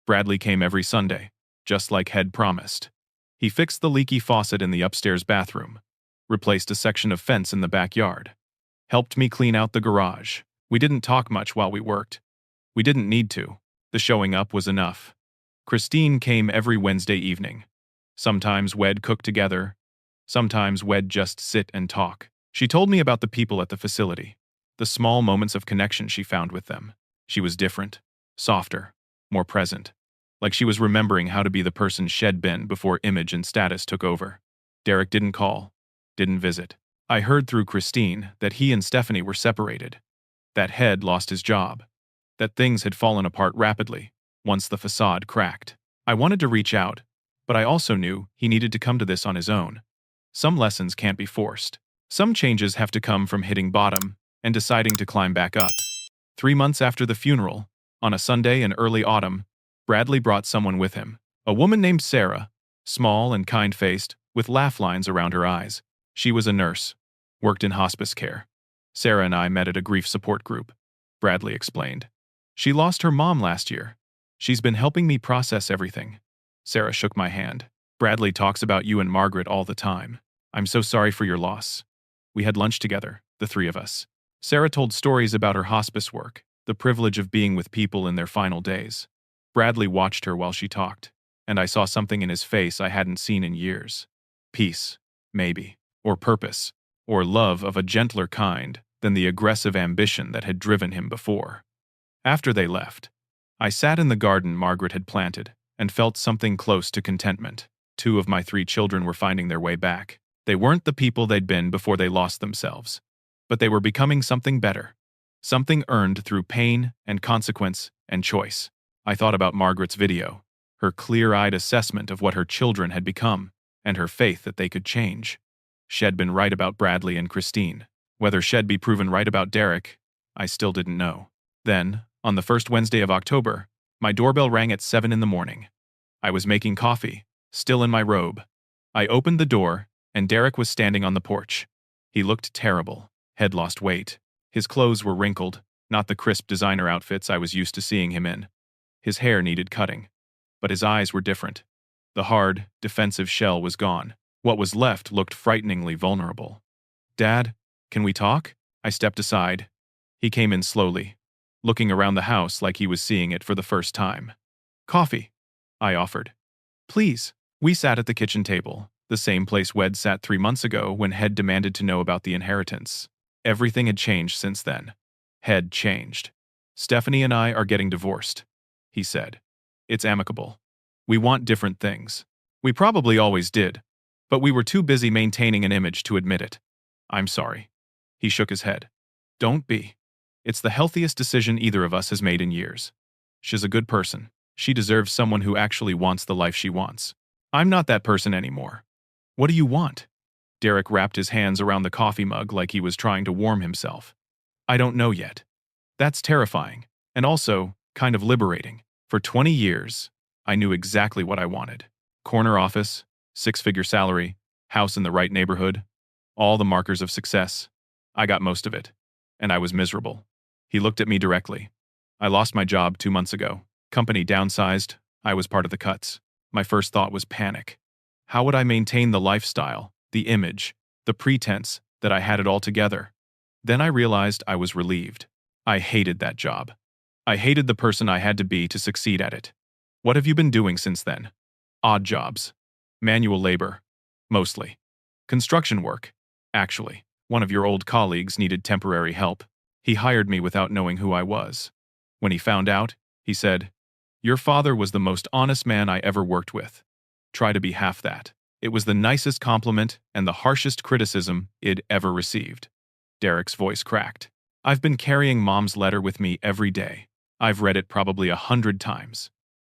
Bradley came every Sunday, just like Head promised. He fixed the leaky faucet in the upstairs bathroom, replaced a section of fence in the backyard, helped me clean out the garage. We didn't talk much while we worked. We didn't need to. The showing up was enough. Christine came every Wednesday evening. Sometimes we'd cook together. Sometimes we'd just sit and talk. She told me about the people at the facility, the small moments of connection she found with them. She was different, softer, more present. Like she was remembering how to be the person she'd been before image and status took over. Derek didn't call, didn't visit. I heard through Christine that he and Stephanie were separated, that Head lost his job, that things had fallen apart rapidly once the facade cracked. I wanted to reach out, but I also knew he needed to come to this on his own. Some lessons can't be forced. Some changes have to come from hitting bottom and deciding to climb back up. 3 months after the funeral, on a Sunday in early autumn, Bradley brought someone with him. A woman named Sarah, small and kind-faced, with laugh lines around her eyes. She was a nurse, worked in hospice care. Sarah and I met at a grief support group, Bradley explained. She lost her mom last year. She's been helping me process everything. Sarah shook my hand. Bradley talks about you and Margaret all the time. I'm so sorry for your loss. We had lunch together, the three of us. Sarah told stories about her hospice work, the privilege of being with people in their final days. Bradley watched her while she talked, and I saw something in his face I hadn't seen in years. Peace, maybe, or purpose, or love of a gentler kind than the aggressive ambition that had driven him before. After they left, I sat in the garden Margaret had planted and felt something close to contentment. Two of my three children were finding their way back. They weren't the people they'd been before they lost themselves, but they were becoming something better, something earned through pain and consequence and choice. I thought about Margaret's video, her clear-eyed assessment of what her children had become, and her faith that they could change. She'd been right about Bradley and Christine. Whether she'd be proven right about Derek, I still didn't know. Then, on the first Wednesday of October, my doorbell rang at 7 in the morning. I was making coffee, still in my robe. I opened the door, and Derek was standing on the porch. He looked terrible, had lost weight. His clothes were wrinkled, not the crisp designer outfits I was used to seeing him in. His hair needed cutting, but his eyes were different. The hard, defensive shell was gone. What was left looked frighteningly vulnerable. "Dad, can we talk?" I stepped aside. He came in slowly, looking around the house like he was seeing it for the first time. "Coffee," I offered. "Please." We sat at the kitchen table, the same place Wed sat 3 months ago when Head demanded to know about the inheritance. Everything had changed since then. Head changed. "Stephanie and I are getting divorced," he said. "It's amicable. We want different things. We probably always did, but we were too busy maintaining an image to admit it. I'm sorry." He shook his head. "Don't be. It's the healthiest decision either of us has made in years. She's a good person. She deserves someone who actually wants the life she wants. I'm not that person anymore. What do you want?" Derek wrapped his hands around the coffee mug like he was trying to warm himself. "I don't know yet. That's terrifying, and also kind of liberating. For 20 years, I knew exactly what I wanted. Corner office, 6-figure salary, house in the right neighborhood, all the markers of success. I got most of it, and I was miserable." He looked at me directly. "I lost my job 2 months ago. Company downsized. I was part of the cuts. My first thought was panic. How would I maintain the lifestyle, the image, the pretense that I had it all together? Then I realized I was relieved. I hated that job. I hated the person I had to be to succeed at it. What have you been doing since then?" "Odd jobs. Manual labor. Mostly. Construction work. Actually, one of your old colleagues needed temporary help. He hired me without knowing who I was. When he found out, he said, 'Your father was the most honest man I ever worked with. Try to be half that.' It was the nicest compliment and the harshest criticism I'd ever received." Derek's voice cracked. "I've been carrying Mom's letter with me every day. I've read it probably 100 times.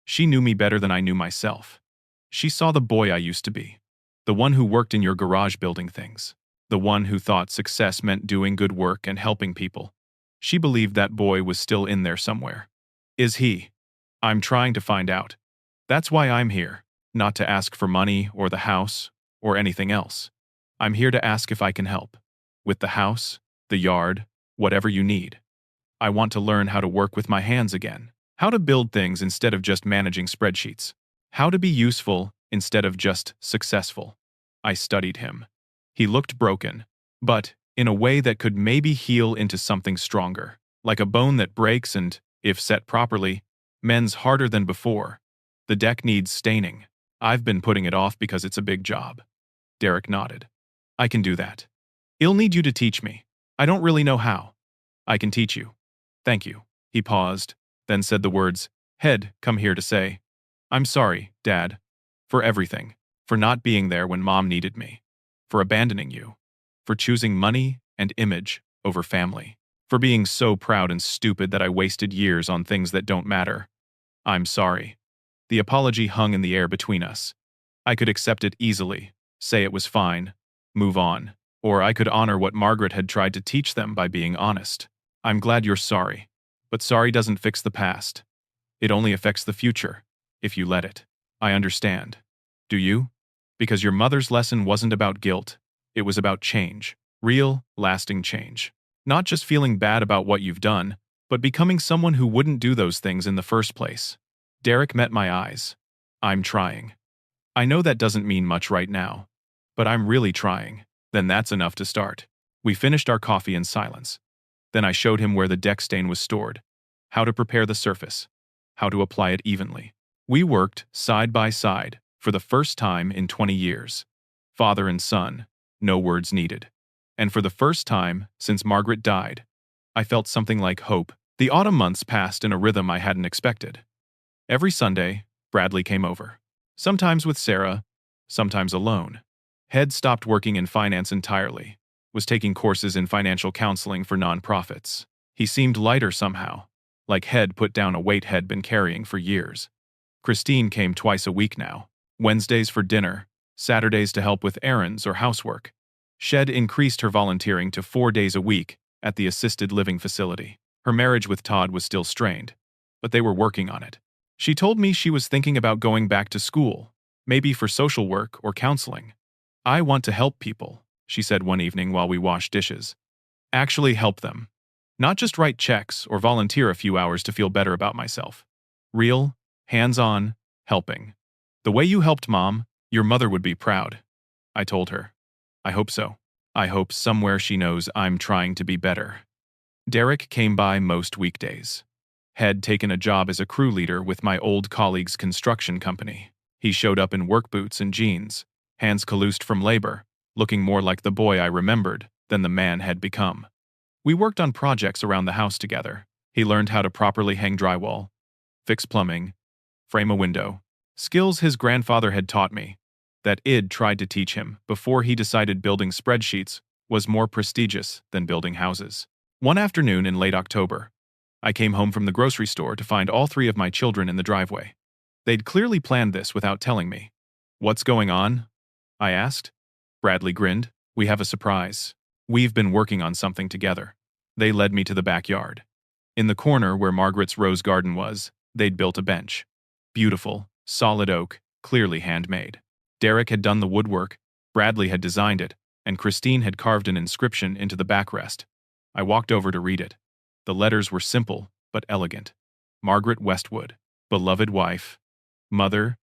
She knew me better than I knew myself. She saw the boy I used to be. The one who worked in your garage building things. The one who thought success meant doing good work and helping people. She believed that boy was still in there somewhere. Is he? I'm trying to find out. That's why I'm here. Not to ask for money or the house or anything else. I'm here to ask if I can help. With the house, the yard, whatever you need. I want to learn how to work with my hands again. How to build things instead of just managing spreadsheets. How to be useful instead of just successful." I studied him. He looked broken, but in a way that could maybe heal into something stronger. Like a bone that breaks and, if set properly, mends harder than before. The deck needs staining. I've been putting it off because it's a big job. Derek nodded. "I can do that. I'll need you to teach me. I don't really know how. I can teach you. Thank you." He paused, then said the words, "Head, come here to say, I'm sorry, Dad, for everything, for not being there when Mom needed me, for abandoning you, for choosing money and image over family, for being so proud and stupid that I wasted years on things that don't matter. I'm sorry." The apology hung in the air between us. I could accept it easily, say it was fine, move on, or I could honor what Margaret had tried to teach them by being honest. "I'm glad you're sorry, but sorry doesn't fix the past. It only affects the future, if you let it. I understand. Do you? Because your mother's lesson wasn't about guilt, it was about change. Real, lasting change. Not just feeling bad about what you've done, but becoming someone who wouldn't do those things in the first place. Derek met my eyes. I'm trying. I know that doesn't mean much right now, but I'm really trying. Then that's enough to start. We finished our coffee in silence. Then I showed him where the deck stain was stored, how to prepare the surface, how to apply it evenly. We worked side by side for the first time in 20 years. Father and son, no words needed. And for the first time since Margaret died, I felt something like hope. The autumn months passed in a rhythm I hadn't expected. Every Sunday, Bradley came over. Sometimes with Sarah, sometimes alone. Head stopped working in finance entirely, was taking courses in financial counseling for nonprofits. He seemed lighter somehow, like Head put down a weight Head been carrying for years. Christine came twice a week now, Wednesdays for dinner, Saturdays to help with errands or housework. Shed increased her volunteering to 4 days a week at the assisted living facility. Her marriage with Todd was still strained, but they were working on it. She told me she was thinking about going back to school, maybe for social work or counseling. I want to help people, she said one evening while we washed dishes. Actually help them. Not just write checks or volunteer a few hours to feel better about myself. Real, hands-on, helping. The way you helped Mom, your mother would be proud. I told her. I hope so. I hope somewhere she knows I'm trying to be better. Derek came by most weekdays. Had taken a job as a crew leader with my old colleague's construction company. He showed up in work boots and jeans, hands calloused from labor, looking more like the boy I remembered than the man had become. We worked on projects around the house together. He learned how to properly hang drywall, fix plumbing, frame a window, skills his grandfather had taught me, that Id tried to teach him before he decided building spreadsheets was more prestigious than building houses. One afternoon in late October, I came home from the grocery store to find all 3 of my children in the driveway. They'd clearly planned this without telling me. "What's going on?" I asked. Bradley grinned. "We have a surprise. We've been working on something together." They led me to the backyard. In the corner where Margaret's rose garden was, they'd built a bench. Beautiful, solid oak, clearly handmade. Derek had done the woodwork, Bradley had designed it, and Christine had carved an inscription into the backrest. I walked over to read it. The letters were simple, but elegant. Margaret Westwood, beloved wife, mother,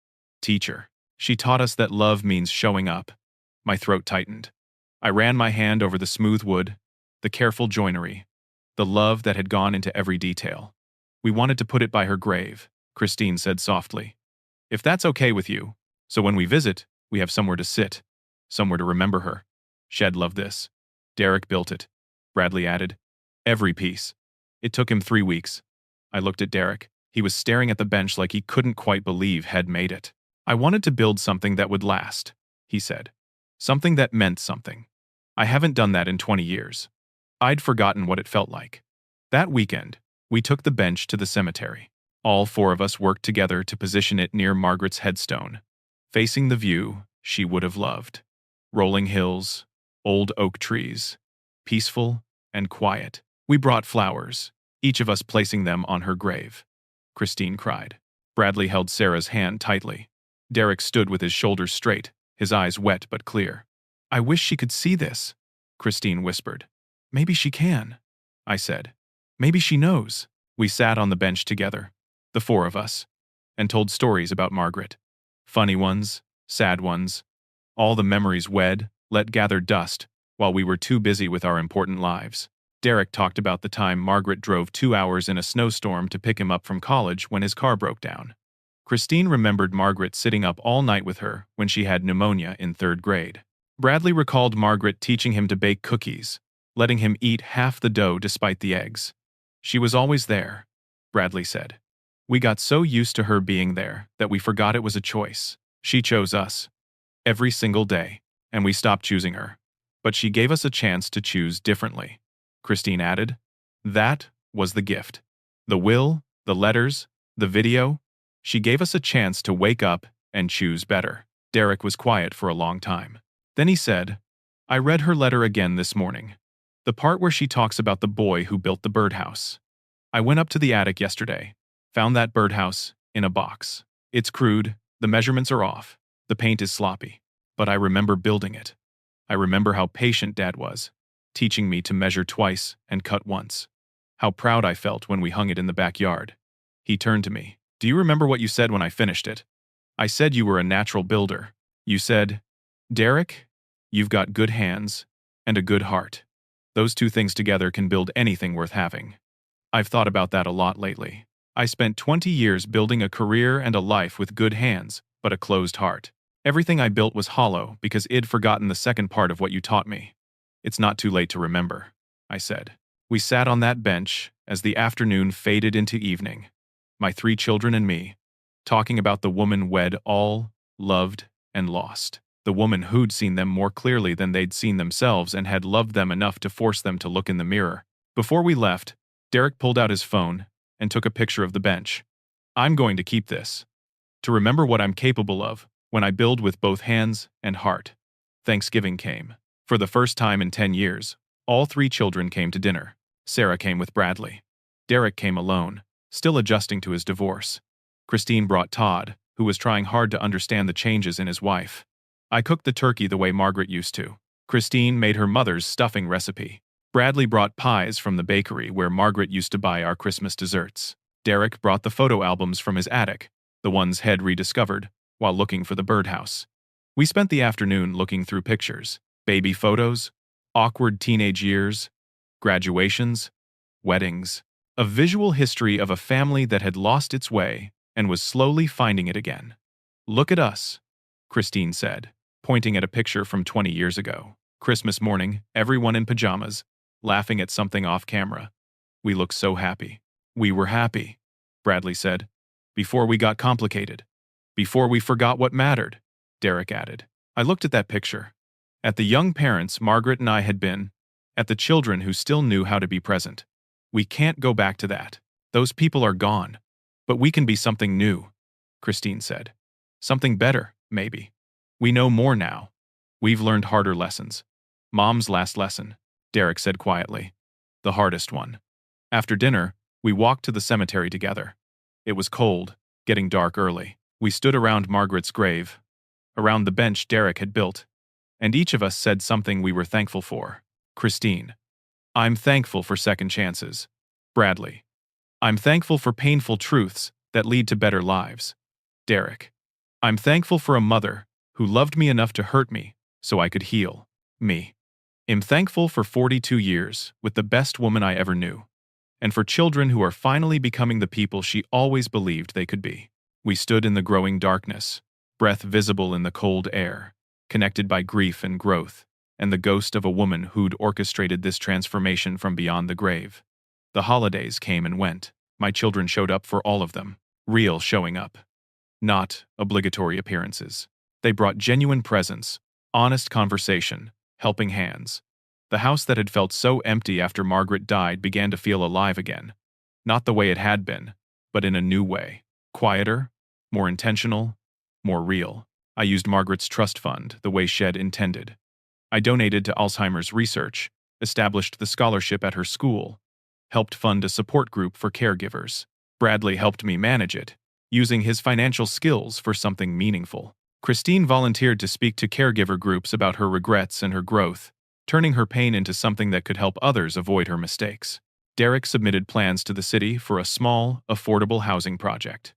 teacher. She taught us that love means showing up. My throat tightened. I ran my hand over the smooth wood, the careful joinery, the love that had gone into every detail. "We wanted to put it by her grave," Christine said softly. "If that's okay with you, so when we visit, we have somewhere to sit, somewhere to remember her." Shed loved this. Derek built it. Bradley added. Every piece. It took him 3 weeks. I looked at Derek. He was staring at the bench like he couldn't quite believe Head made it. "I wanted to build something that would last," he said. "Something that meant something. I haven't done that in 20 years. I'd forgotten what it felt like." That weekend, we took the bench to the cemetery. All 4 of us worked together to position it near Margaret's headstone, facing the view she would have loved. Rolling hills, old oak trees, peaceful and quiet. We brought flowers, each of us placing them on her grave. Christine cried. Bradley held Sarah's hand tightly. Derek stood with his shoulders straight, his eyes wet but clear. "I wish she could see this," Christine whispered. "Maybe she can," I said. "Maybe she knows." We sat on the bench together, the 4 of us, and told stories about Margaret. Funny ones, sad ones, all the memories let gather dust while we were too busy with our important lives. Derek talked about the time Margaret drove 2 hours in a snowstorm to pick him up from college when his car broke down. Christine remembered Margaret sitting up all night with her when she had pneumonia in 3rd grade. Bradley recalled Margaret teaching him to bake cookies, letting him eat half the dough despite the eggs. "She was always there," Bradley said. "We got so used to her being there that we forgot it was a choice. She chose us. Every single day, and we stopped choosing her. But she gave us a chance to choose differently," Christine added. "That was the gift. The will, the letters, the video. She gave us a chance to wake up and choose better." Derek was quiet for a long time. Then he said, "I read her letter again this morning. The part where she talks about the boy who built the birdhouse. I went up to the attic yesterday, found that birdhouse in a box. It's crude, the measurements are off, the paint is sloppy, but I remember building it. I remember how patient Dad was, teaching me to measure twice and cut once. How proud I felt when we hung it in the backyard. He turned to me. Do you remember what you said when I finished it? I said you were a natural builder. You said, Derek, you've got good hands and a good heart. Those two things together can build anything worth having. I've thought about that a lot lately. I spent 20 years building a career and a life with good hands, but a closed heart. Everything I built was hollow because I'd forgotten the second part of what you taught me. It's not too late to remember, I said. We sat on that bench as the afternoon faded into evening, my 3 children and me, talking about the woman we'd all loved and lost. The woman who'd seen them more clearly than they'd seen themselves and had loved them enough to force them to look in the mirror. Before we left, Derek pulled out his phone and took a picture of the bench. I'm going to keep this, to remember what I'm capable of when I build with both hands and heart. Thanksgiving came. For the first time in 10 years, all 3 children came to dinner. Sarah came with Bradley. Derek came alone, still adjusting to his divorce. Christine brought Todd, who was trying hard to understand the changes in his wife. I cooked the turkey the way Margaret used to. Christine made her mother's stuffing recipe. Bradley brought pies from the bakery where Margaret used to buy our Christmas desserts. Derek brought the photo albums from his attic, the ones Head rediscovered, while looking for the birdhouse. We spent the afternoon looking through pictures, baby photos, awkward teenage years, graduations, weddings, a visual history of a family that had lost its way and was slowly finding it again. Look at us, Christine said, pointing at a picture from 20 years ago. Christmas morning, everyone in pajamas, laughing at something off camera. We looked so happy. We were happy, Bradley said. Before we got complicated. Before we forgot what mattered, Derek added. I looked at that picture. At the young parents Margaret and I had been. At the children who still knew how to be present. We can't go back to that. Those people are gone. But we can be something new, Christine said. Something better, maybe. We know more now. We've learned harder lessons. Mom's last lesson, Derek said quietly. The hardest one. After dinner, we walked to the cemetery together. It was cold, getting dark early. We stood around Margaret's grave, around the bench Derek had built, and each of us said something we were thankful for. Christine. I'm thankful for second chances. Bradley. I'm thankful for painful truths that lead to better lives. Derek. I'm thankful for a mother who loved me enough to hurt me so I could heal. Me. I'm thankful for 42 years with the best woman I ever knew, and for children who are finally becoming the people she always believed they could be. We stood in the growing darkness, breath visible in the cold air, connected by grief and growth, and the ghost of a woman who'd orchestrated this transformation from beyond the grave. The holidays came and went. My children showed up for all of them. Real showing up. Not obligatory appearances. They brought genuine presence, honest conversation, helping hands. The house that had felt so empty after Margaret died began to feel alive again. Not the way it had been, but in a new way. Quieter, more intentional, more real. I used Margaret's trust fund the way Shed intended. I donated to Alzheimer's research, established the scholarship at her school, helped fund a support group for caregivers. Bradley helped me manage it, using his financial skills for something meaningful. Christine volunteered to speak to caregiver groups about her regrets and her growth, turning her pain into something that could help others avoid her mistakes. Derek submitted plans to the city for a small, affordable housing project.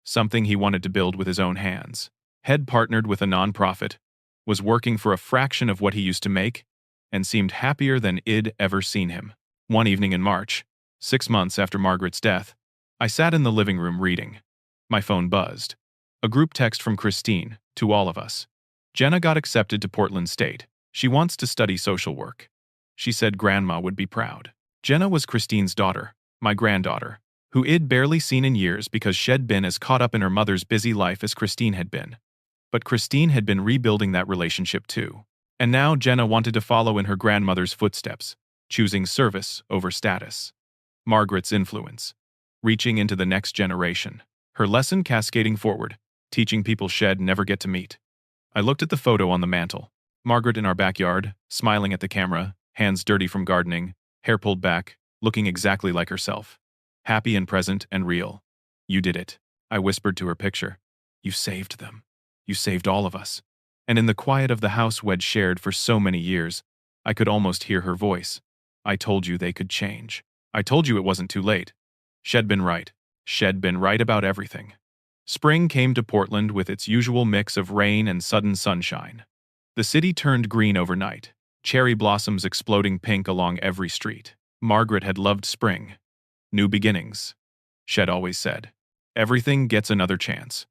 Something he wanted to build with his own hands. Head partnered with a nonprofit, was working for a fraction of what he used to make, and seemed happier than I'd ever seen him. One evening in March, 6 months after Margaret's death, I sat in the living room reading. My phone buzzed. A group text from Christine, to all of us. Jenna got accepted to Portland State. She wants to study social work. She said Grandma would be proud. Jenna was Christine's daughter, my granddaughter, who I'd barely seen in years because she'd been as caught up in her mother's busy life as Christine had been. But Christine had been rebuilding that relationship too. And now Jenna wanted to follow in her grandmother's footsteps, choosing service over status. Margaret's influence, reaching into the next generation. Her lesson cascading forward, teaching people Shed never get to meet. I looked at the photo on the mantel. Margaret in our backyard, smiling at the camera, hands dirty from gardening, hair pulled back, looking exactly like herself. Happy and present and real. You did it, I whispered to her picture. You saved them. You saved all of us. And in the quiet of the house we'd shared for so many years, I could almost hear her voice. I told you they could change. I told you it wasn't too late. She'd been right. She'd been right about everything. Spring came to Portland with its usual mix of rain and sudden sunshine. The city turned green overnight, cherry blossoms exploding pink along every street. Margaret had loved spring. New beginnings, Shed always said. Everything gets another chance.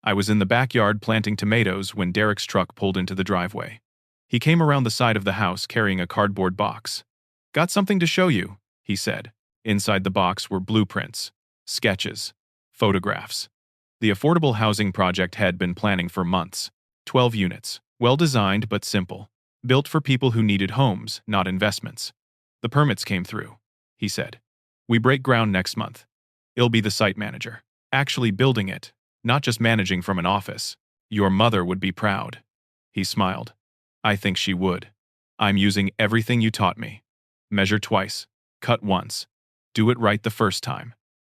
I was in the backyard planting tomatoes when Derek's truck pulled into the driveway. He came around the side of the house carrying a cardboard box. "Got something to show you," he said. Inside the box were blueprints, sketches, photographs. The affordable housing project had been planning for months. 12 units, well-designed but simple, built for people who needed homes, not investments. "The permits came through," he said. "We break ground next month. I'll be the site manager, actually building it, not just managing from an office. Your mother would be proud." He smiled. "I think she would. I'm using everything you taught me. Measure twice, cut once. Do it right the first time.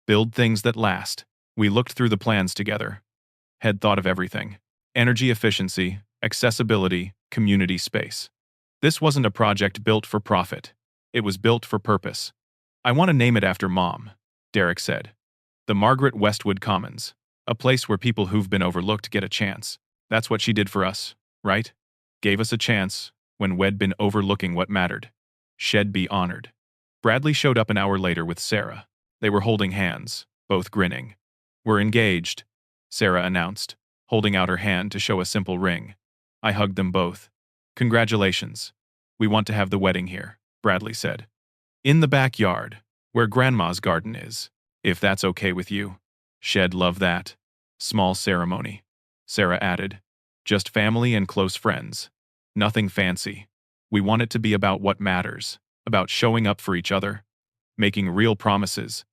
Build things that last." We looked through the plans together. Had thought of everything. Energy efficiency, accessibility, community space. This wasn't a project built for profit. It was built for purpose. "I want to name it after Mom," Derek said. "The Margaret Westwood Commons. A place where people who've been overlooked get a chance. That's what she did for us, right? Gave us a chance when we'd been overlooking what mattered. She'd be honored." Bradley showed up an hour later with Sarah. They were holding hands, both grinning. "We're engaged," Sarah announced, holding out her hand to show a simple ring. I hugged them both. "Congratulations. We want to have the wedding here," Bradley said. "In the backyard, where Grandma's garden is, if that's okay with you." She'd love that. "Small ceremony," Sarah added. "Just family and close friends. Nothing fancy. We want it to be about what matters, about showing up for each other, making real promises,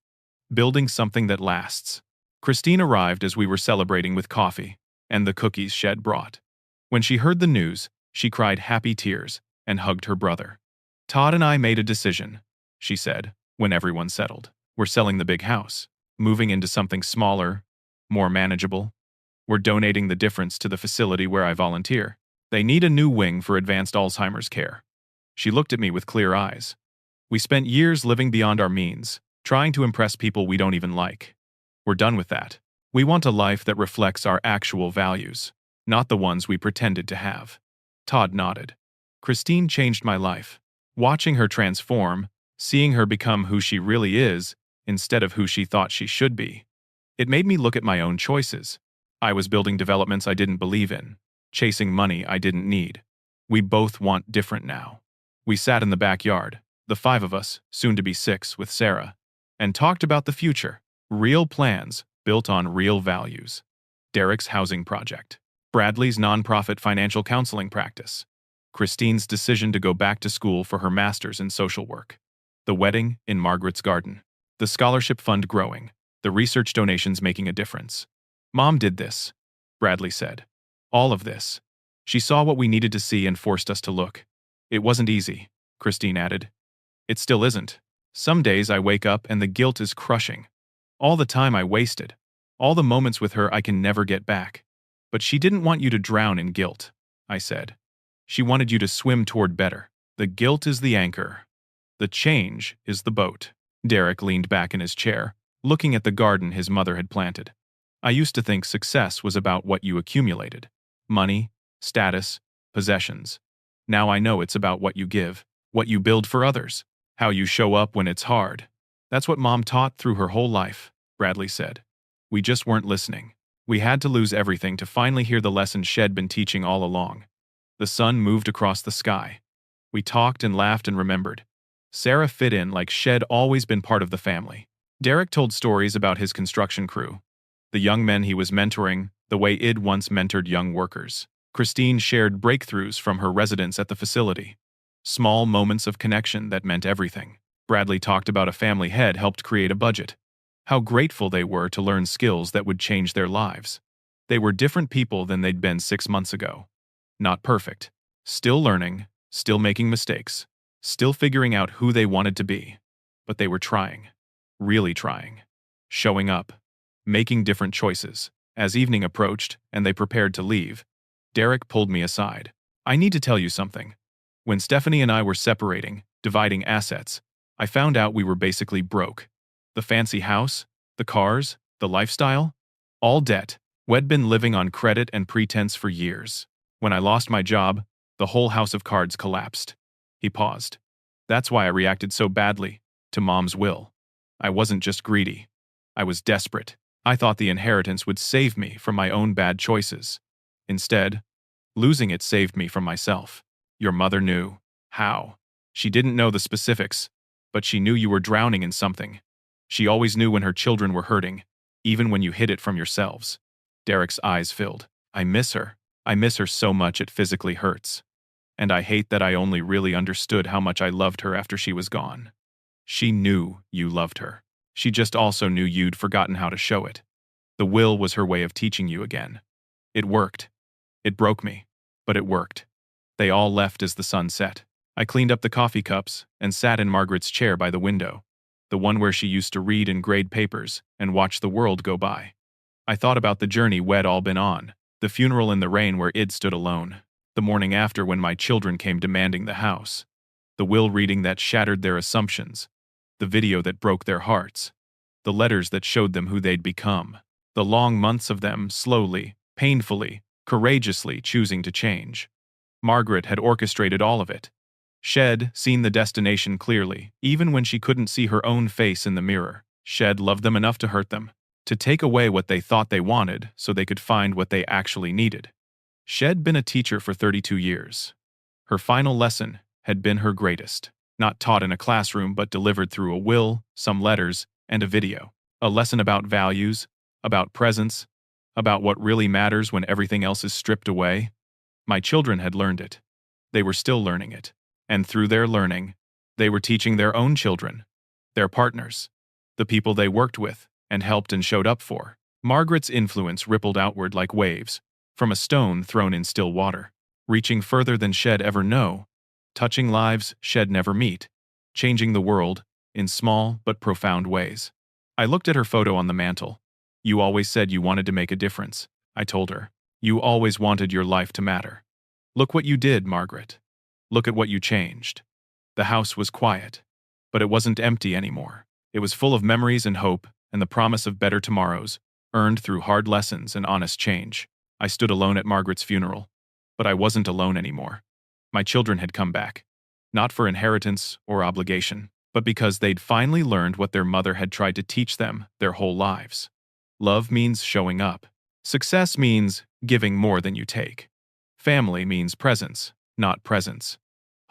building something that lasts." Christine arrived as we were celebrating with coffee and the cookies Shed brought. When she heard the news, she cried happy tears and hugged her brother. "Todd and I made a decision," she said, when everyone settled. "We're selling the big house, moving into something smaller, more manageable. We're donating the difference to the facility where I volunteer. They need a new wing for advanced Alzheimer's care." She looked at me with clear eyes. "We spent years living beyond our means, trying to impress people we don't even like. We're done with that. We want a life that reflects our actual values, not the ones we pretended to have." Todd nodded. "Christine changed my life. Watching her transform, seeing her become who she really is, instead of who she thought she should be. It made me look at my own choices. I was building developments I didn't believe in, chasing money I didn't need. We both want different now." We sat in the backyard, the 5 of us, soon to be 6 with Sarah, and talked about the future. Real plans built on real values. Derek's housing project. Bradley's nonprofit financial counseling practice. Christine's decision to go back to school for her master's in social work. The wedding in Margaret's garden. The scholarship fund growing. The research donations making a difference. "Mom did this," Bradley said. "All of this. She saw what we needed to see and forced us to look. It wasn't easy," Christine added. "It still isn't. Some days I wake up and the guilt is crushing. All the time I wasted. All the moments with her I can never get back. But she didn't want you to drown in guilt," I said. "She wanted you to swim toward better. The guilt is the anchor. The change is the boat." Derek leaned back in his chair, looking at the garden his mother had planted. "I used to think success was about what you accumulated. Money, status, possessions. Now I know it's about what you give, what you build for others, how you show up when it's hard. That's what Mom taught through her whole life," Bradley said. "We just weren't listening. We had to lose everything to finally hear the lesson Shed been teaching all along." The sun moved across the sky. We talked and laughed and remembered. Sarah fit in like Shed always been part of the family. Derek told stories about his construction crew, the young men he was mentoring, the way Id once mentored young workers. Christine shared breakthroughs from her residence at the facility. Small moments of connection that meant everything. Bradley talked about a family head helped create a budget. How grateful they were to learn skills that would change their lives. They were different people than they'd been 6 months ago. Not perfect. Still learning, still making mistakes, still figuring out who they wanted to be. But they were trying. Really trying. Showing up. Making different choices. As evening approached and they prepared to leave, Derek pulled me aside. "I need to tell you something. When Stephanie and I were separating, dividing assets, I found out we were basically broke. The fancy house, the cars, the lifestyle, all debt. We'd been living on credit and pretense for years. When I lost my job, the whole house of cards collapsed. He paused. That's why I reacted so badly to Mom's will. I wasn't just greedy. I was desperate. I thought the inheritance would save me from my own bad choices. Instead, losing it saved me from myself. Your mother knew. How? She didn't know the specifics, but she knew you were drowning in something. She always knew when her children were hurting, even when you hid it from yourselves. Derek's eyes filled. I miss her. I miss her so much it physically hurts. And I hate that I only really understood how much I loved her after she was gone. She knew you loved her. She just also knew you'd forgotten how to show it. The will was her way of teaching you again. It worked. It broke me, but it worked. They all left as the sun set. I cleaned up the coffee cups and sat in Margaret's chair by the window, the one where she used to read and grade papers and watch the world go by. I thought about the journey we'd all been on, the funeral in the rain where Id stood alone, the morning after when my children came demanding the house, the will reading that shattered their assumptions, the video that broke their hearts, the letters that showed them who they'd become, the long months of them slowly, painfully, courageously choosing to change. Margaret had orchestrated all of it. She'd seen the destination clearly, even when she couldn't see her own face in the mirror. She'd loved them enough to hurt them, to take away what they thought they wanted so they could find what they actually needed. She'd been a teacher for 32 years. Her final lesson had been her greatest, not taught in a classroom but delivered through a will, some letters, and a video. A lesson about values, about presence, about what really matters when everything else is stripped away. My children had learned it. They were still learning it. And through their learning, they were teaching their own children, their partners, the people they worked with and helped and showed up for. Margaret's influence rippled outward like waves, from a stone thrown in still water, reaching further than she'd ever know, touching lives she'd never meet, changing the world in small but profound ways. I looked at her photo on the mantle. You always said you wanted to make a difference, I told her. You always wanted your life to matter. Look what you did, Margaret. Look at what you changed. The house was quiet, but it wasn't empty anymore. It was full of memories and hope and the promise of better tomorrows, earned through hard lessons and honest change. I stood alone at Margaret's funeral, but I wasn't alone anymore. My children had come back, not for inheritance or obligation, but because they'd finally learned what their mother had tried to teach them their whole lives. Love means showing up. Success means giving more than you take. Family means presence, not presence.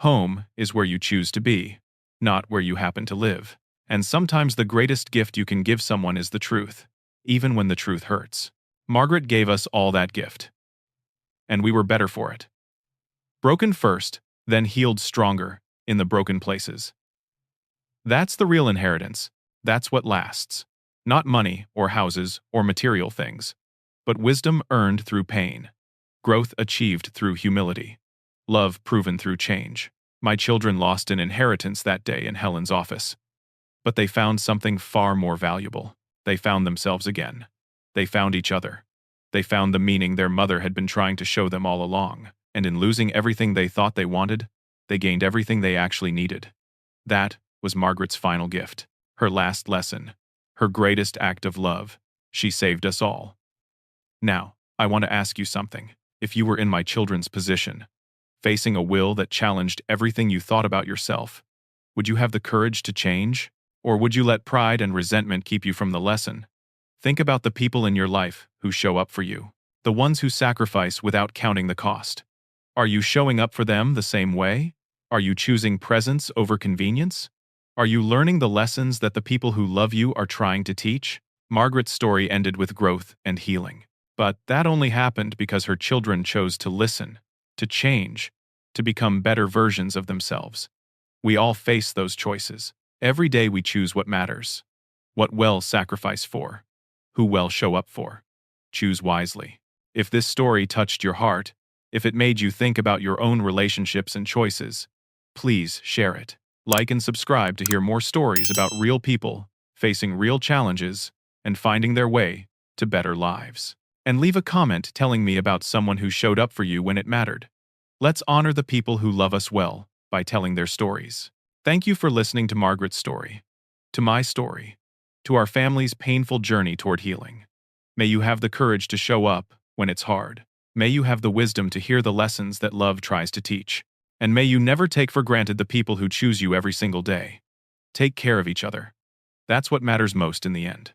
Home is where you choose to be, not where you happen to live. And sometimes the greatest gift you can give someone is the truth, even when the truth hurts. Margaret gave us all that gift. And we were better for it. Broken first, then healed stronger in the broken places. That's the real inheritance. That's what lasts. Not money or houses or material things, but wisdom earned through pain, growth achieved through humility, love proven through change. My children lost an inheritance that day in Helen's office. But they found something far more valuable. They found themselves again. They found each other. They found the meaning their mother had been trying to show them all along. And in losing everything they thought they wanted, they gained everything they actually needed. That was Margaret's final gift, her last lesson, her greatest act of love. She saved us all. Now, I want to ask you something. If you were in my children's position, facing a will that challenged everything you thought about yourself, would you have the courage to change? Or would you let pride and resentment keep you from the lesson? Think about the people in your life who show up for you, the ones who sacrifice without counting the cost. Are you showing up for them the same way? Are you choosing presence over convenience? Are you learning the lessons that the people who love you are trying to teach? Margaret's story ended with growth and healing. But that only happened because her children chose to listen, to change, to become better versions of themselves. We all face those choices. Every day we choose what matters, what we'll sacrifice for, who we'll show up for. Choose wisely. If this story touched your heart, if it made you think about your own relationships and choices, please share it. Like and subscribe to hear more stories about real people facing real challenges and finding their way to better lives. And leave a comment telling me about someone who showed up for you when it mattered. Let's honor the people who love us well, by telling their stories. Thank you for listening to Margaret's story, to my story, to our family's painful journey toward healing. May you have the courage to show up when it's hard. May you have the wisdom to hear the lessons that love tries to teach. And may you never take for granted the people who choose you every single day. Take care of each other. That's what matters most in the end.